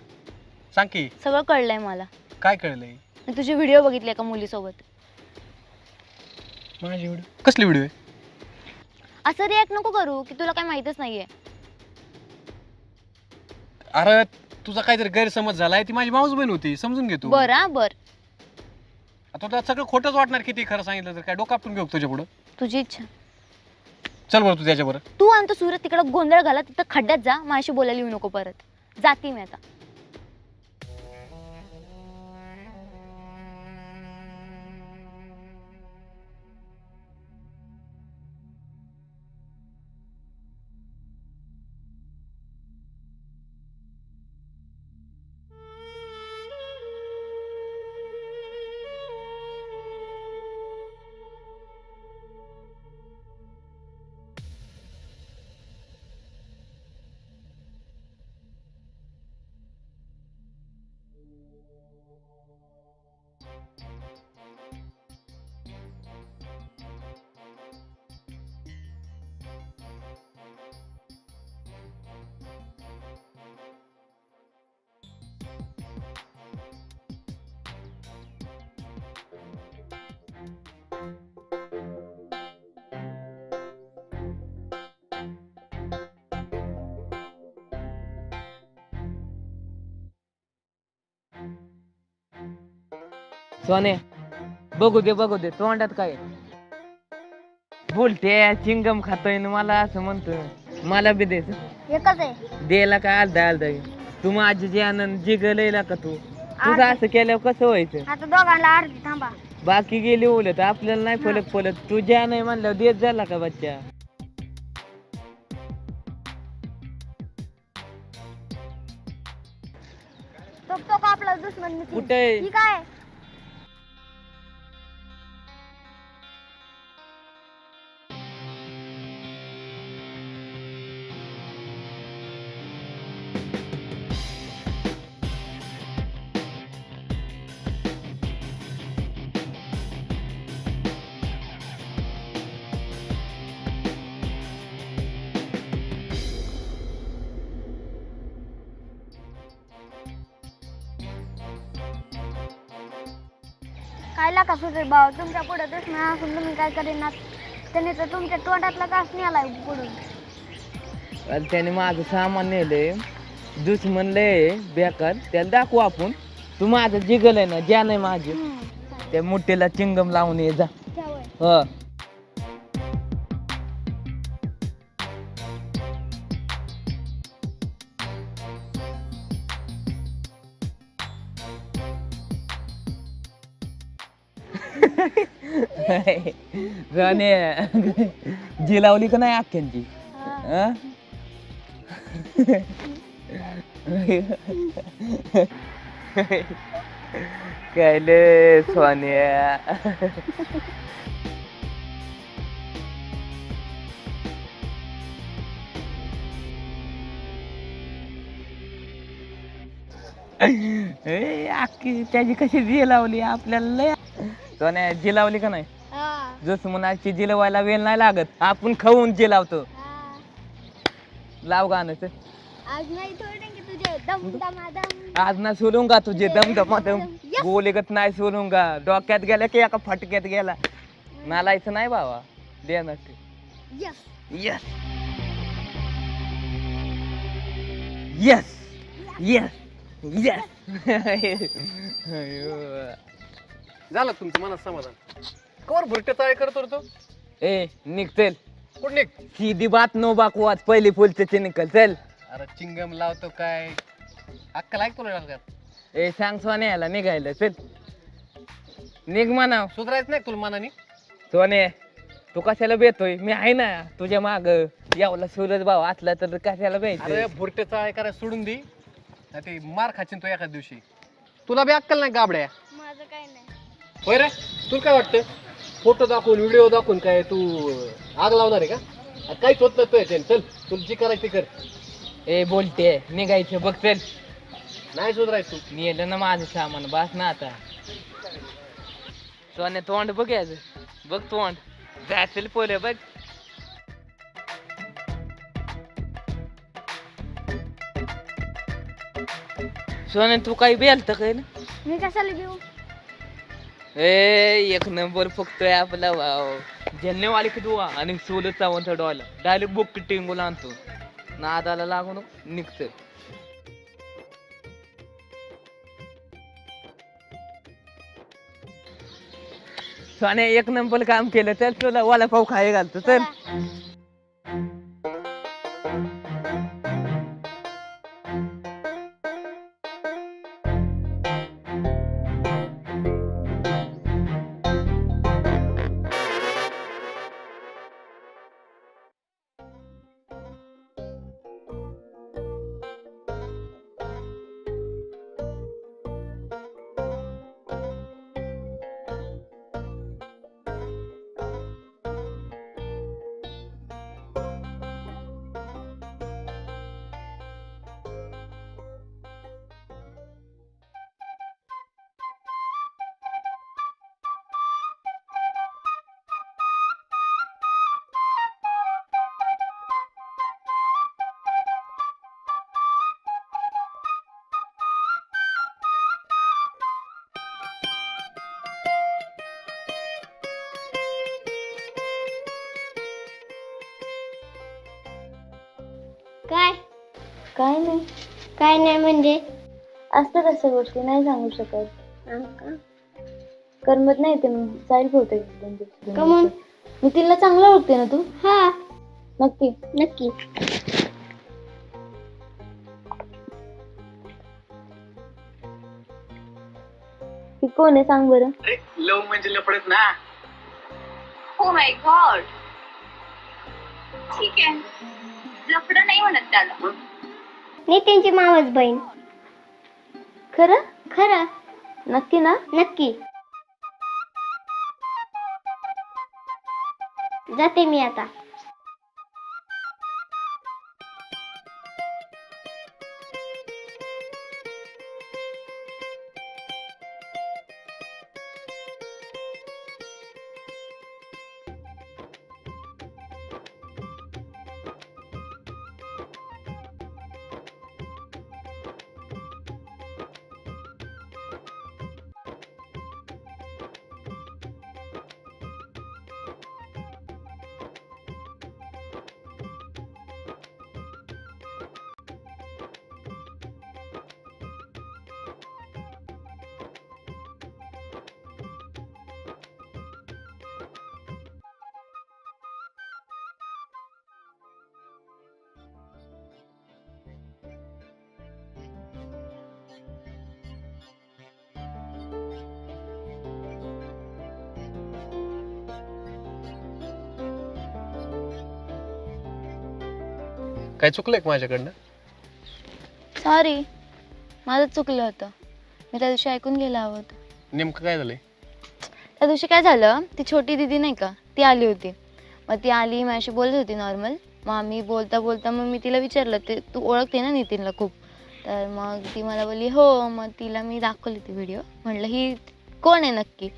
सांग की सगळं कळलंय मला. काय कळलंय. मी तुझे व्हिडिओ बघितले एका मुलीसोबत. माझी व्हिडिओ कसली व्हिडिओ आहे. असं रिॲक्ट नको करू की तुला काय माहितच नाहीये. अरे तुझा काहीतरी गैरसमज झालाय. ती माझी माऊस बहीण होती समजून घे तू. बर हा बर. आता तुला सगळं खोटंच वाटणार किती खरं सांगितलं तर. काय डोकं आपटून घेऊ तुझ्या पुढं. तुझी इच्छा. चल बरं तू त्याच्या बरं. तू आणि तो सुरत तिकडं गोंधळ घाला तिथं खड्ड्यात जा. माझ्याशी बोलायला येऊ नको परत. जाती मी आता. सोने बघू दे तोंडात काय बोलते. चिंगम खातोय ना मला असं म्हणतोय. मला बी द्यायचं एकच आहे. द्यायला काय अर्धा तू माझी जी आनंद जिगलयला का तू तुझं असं केल्यावर कसं व्हायचं? आता दोघांना अर्धी थांबा. बाकी गेली उलट आपल्याला नाही फलक पडत. तुझ्या नाही म्हणल्यावर देत झाला का बच्चा? तो का आपला दुश्मन नितीन. कुठे? ठीक आहे. काय लाका सुरे भाऊ, तुमच्या पुढे दुश्मन असून तुम्ही काय करीनात. त्याने तर तुमच्या तोंडातला घास नेलाय पुढून. आणि त्याने माझं सामान नेलंय. दुश्मन लय बेकार, त्याला दाखवू आपण. तू माझं जिगल आहे ना, ज्या नाही माझी त्या मुठीला चिंगम लावून ये जा. ह जी लावली का नाही अख्ख्यांची? हं? काय लय सोन्या. अख्खी त्याची कशी जी लावली आपल्याला लय. सोन्या जी लावली का नाही? जस म्हणाची जी लावायला वेळ नाही लागत, आपण खाऊन जी लावतो. लाव गाणं तर. आज नाही थोडेंगे तुझे दम दमादम. आज ना सोडूंगा तुझे दम दम बोलेगत नाही सोडूंगा. डोक्यात गेला की एका फटक्यात गेला. नालायचं नाही बाबा. दे ना ते. Yes. Yes yes yes yes. झालं तुमचं मनात समाधान? कवर भुरटे चाळे करतो रे तो? ए निघतेल कुठं निघ? सीधी बात नो बाकवाच. पहिली फुलचे निकल चल. अरे चिंगम लावतो काय? अक्कल ऐक तुला डोक्यात? ए सांग सोने याला निघायला चल. निघ म्हणाव. सुधारायचं नाही तुला मनाने? सोने तू कशाला बेतोय? मी आहे ना तुझ्या माग. यावला सूरज भाऊ असला तर कशाला अरे बेत? भुरटे चाळे करायला सोडून दे. ते मार खाचीन तो एका दिवशी. तुला बी अक्कल नाही गाबड्या? माझं काय नाही. होय रे, तुला काय वाटतं? फोटो दाखवून व्हिडिओ दाखवून काय तू आग लावणार आहे का? काहीच होत नाही. चल तुला जी करायची कर. ए बोलते निघायचं बघ चल. नाही सुधारायचं तू. नेलं ना माझं सामान बस ना आता. सोने तोंड बघ याचं. बघ तोंड जायचं पोले बघ. सोने तू काही बेलत काय ना? मी कशाला घेऊ? ए एक नंबर फुकतोय आपला भाव. जन्नेवाली की दुवा आणि सोलत चावून डॉला डायरेक्ट बुक टिंगून आणतो. नादाला लागून निघतं. सोने एक नंबर काम केलं. चल तुला वाला पाव खाय घालतो चल. काय? काय नाही. काय नाही म्हणजे? असतात अशा गोष्टी नाही सांगू शकत. करमत नाही ते जाईल बहुतेक. कमून मी तिला चांगलं ओळखते ना तू? हा नक्की नक्की. ती कोण आहे सांग बरं. अरे लव म्हणजे लफडेच ना. हो माय गॉड. ठीक आहे, लफडं नाही म्हणत त्याला. नितीनची मावस बहीण. खरं खरं नक्की ना. नक्की. जाते मी आता. काय चुकलंय का माझ्याकडनं? सॉरी, माझं चुकलं होतं. मी त्या दिवशी ऐकून घ्यायला हवं होतं. नेमकं काय झालंय? त्या दिवशी काय झालं, ती छोटी दिदी नाही का, ती आली होती. मग ती आली, माझ्याशी बोलत होती नॉर्मल. मग आम्ही बोलता बोलता मग मी तिला विचारलं, ते तू ओळखते ना नितीनला खूप. तर मग ती मला बोलली हो. मग तिला मी दाखवली ती व्हिडिओ. म्हटलं ही कोण आहे नक्की.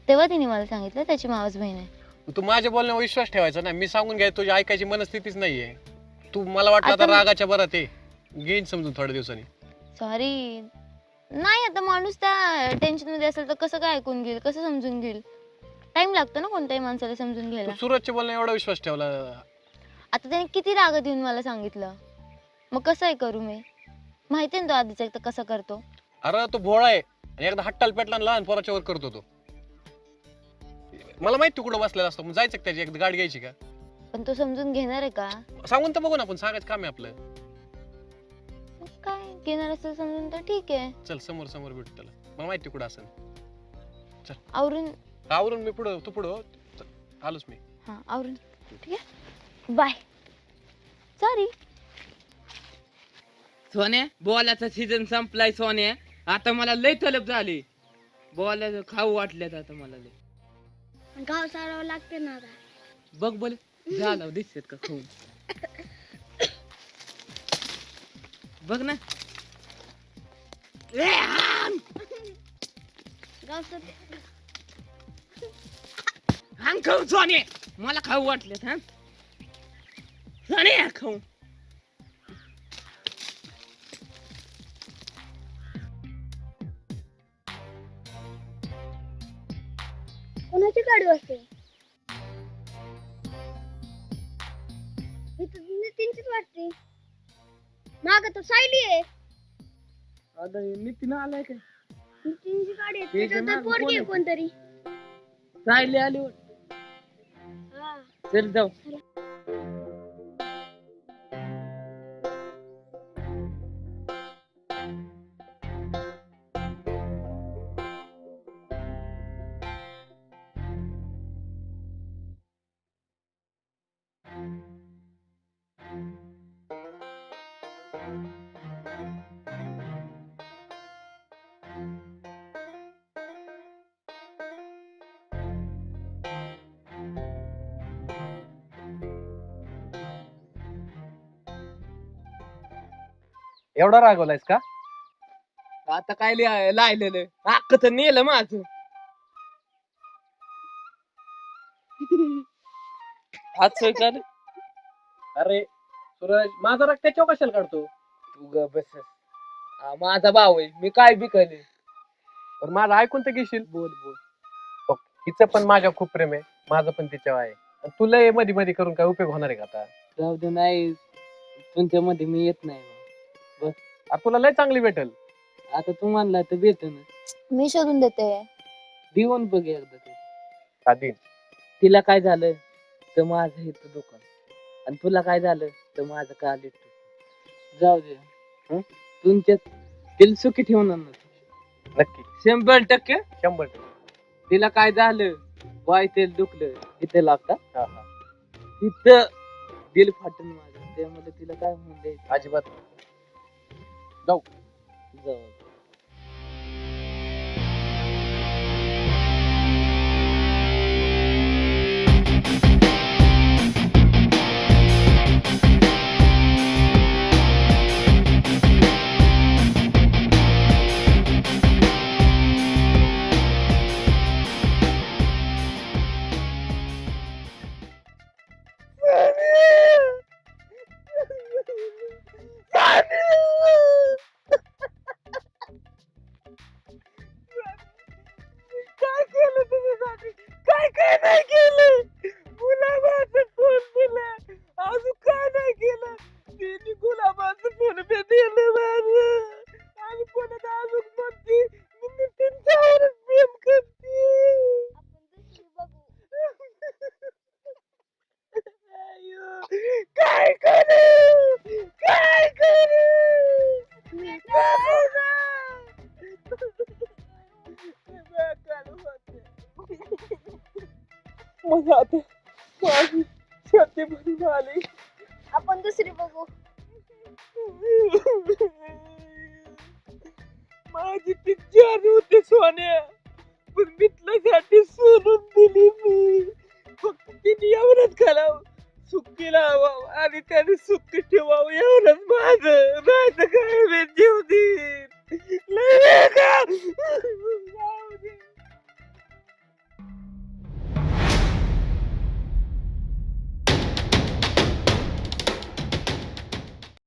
तेव्हा तिने मला सांगितलं त्याची मावस बहीण आहे. तू माझ्या बोलण्यावर विश्वास ठेवायचा ना. मी सांगून घ्याय तुझी ऐकायची मनस्थितीच नाहीये. तू मला वाटलं आता रागाच्या बरात आहे. घेईन समजून थोड्या दिवसांनी. सॉरी. नाही, आता माणूस त्या टेन्शन मध्ये असेल तर कसं काय ऐकून घेईल, कसं समजून घेईल. टाइम लागतो ना कोणत्याही माणसाला समजून तू घ्यायला. सूरजच्या बोलण्या एवढा विश्वास ठेवला. आता त्याने किती रागात येऊन मला सांगितलं, मग कसं आहे करू मी. माहिती ना तो आधीच एकदा कसा करतो. अरे तो भोळा आहे आणि एकदा हट्टाल पेटला आणि लहान पोराच्या वर करतो तो. मला माहिती तू कुठं बसलेला असतो. मग जायचं का त्याची एकदा गाडी घ्यायची का? पण तो समजून घेणार आहे का. सांगून तर बघू ना आपण. सांगायचं काम आहे आपलं. काय घेणार असेल समजून तर ठीक आहे. चल समोर समोर भेटू त्याला. मला माहिती कुठं असेल. आवरून. आवरून मी पुढं, तू पुढं. आलोच मी. हा आवरून. ठीक आहे, बाय. सॉरी. सोन्या, बॉलाचा सीझन संपलाय सोन्या. आता मला लय तलब झाली. बॉल खाऊ वाटल्यात आता मला लय. गाव सारावं लागते ना. बघ बोल झालं दिसत का खाऊन. बघ ना. खाऊ सोने. मला खाऊ वाटलेत. हा सोने खाऊ. कोणाची गाडी असते. नितीनचीच वाटते. माग तर सायली आहे. नितीन आलाय का? नितीनची गाडी आहे. त्याच्यात पोरगी आहे कोणतरी. सायली आली वाटतं. चल जाऊ. एवढा रागवलायस का? आता काय लायलेलं अख्ख तर नेलं माझं. हात सोय कर. अरे सूरज, माझा राग त्याच्यावर कशाला काढतो? तू ग बस. माझा भाऊ आहे. मी काय बी करेन. पण माझं ऐकून तर घेशील. बोल बोल. तिचं पण माझ्यावर खूप प्रेम आहे. माझं पण तिच्यावर आहे. आणि तुला हे मध्ये मध्ये करून काय उपयोग होणार आहे का आता? जाऊ दे. नाही तुमच्या मध्ये मी येत नाही. अरे तुला लय चांगली भेटेल. आता तू म्हणला तर भेटेन. मी शोधून देते. देऊन बघ एकदा ते. आधी तिला काय झालं तर माझं इथं दुकान. आणि तुला काय झालं तर माझं काल येतो. जाऊ दे. तुमच्यात तिला सुखी ठेवणार ना. नक्की 100% 100%. तिला काय झालं वाय तेल दुखलं इथे लागतात हा, हा. तिथं दिल फाटून माझं त्यामुळे तिला काय म्हणून द्यायचं अजिबात जाऊ. जाऊ काय केलं तुझ्यासाठी काय काय नाही केलं गुलाबाचं फुल दिलं अजून काय नाही केलं तिने गुलाबाचं फुल बी दिलं माझं आणि परत अजून म्हणते मी तुमच्यावरच प्रेम करते अय्यो, काय करू काय करू नको ना. मग आता माझी छाती भरून आली आपण दुसरी बघू. माझी ती जान होती सोन्या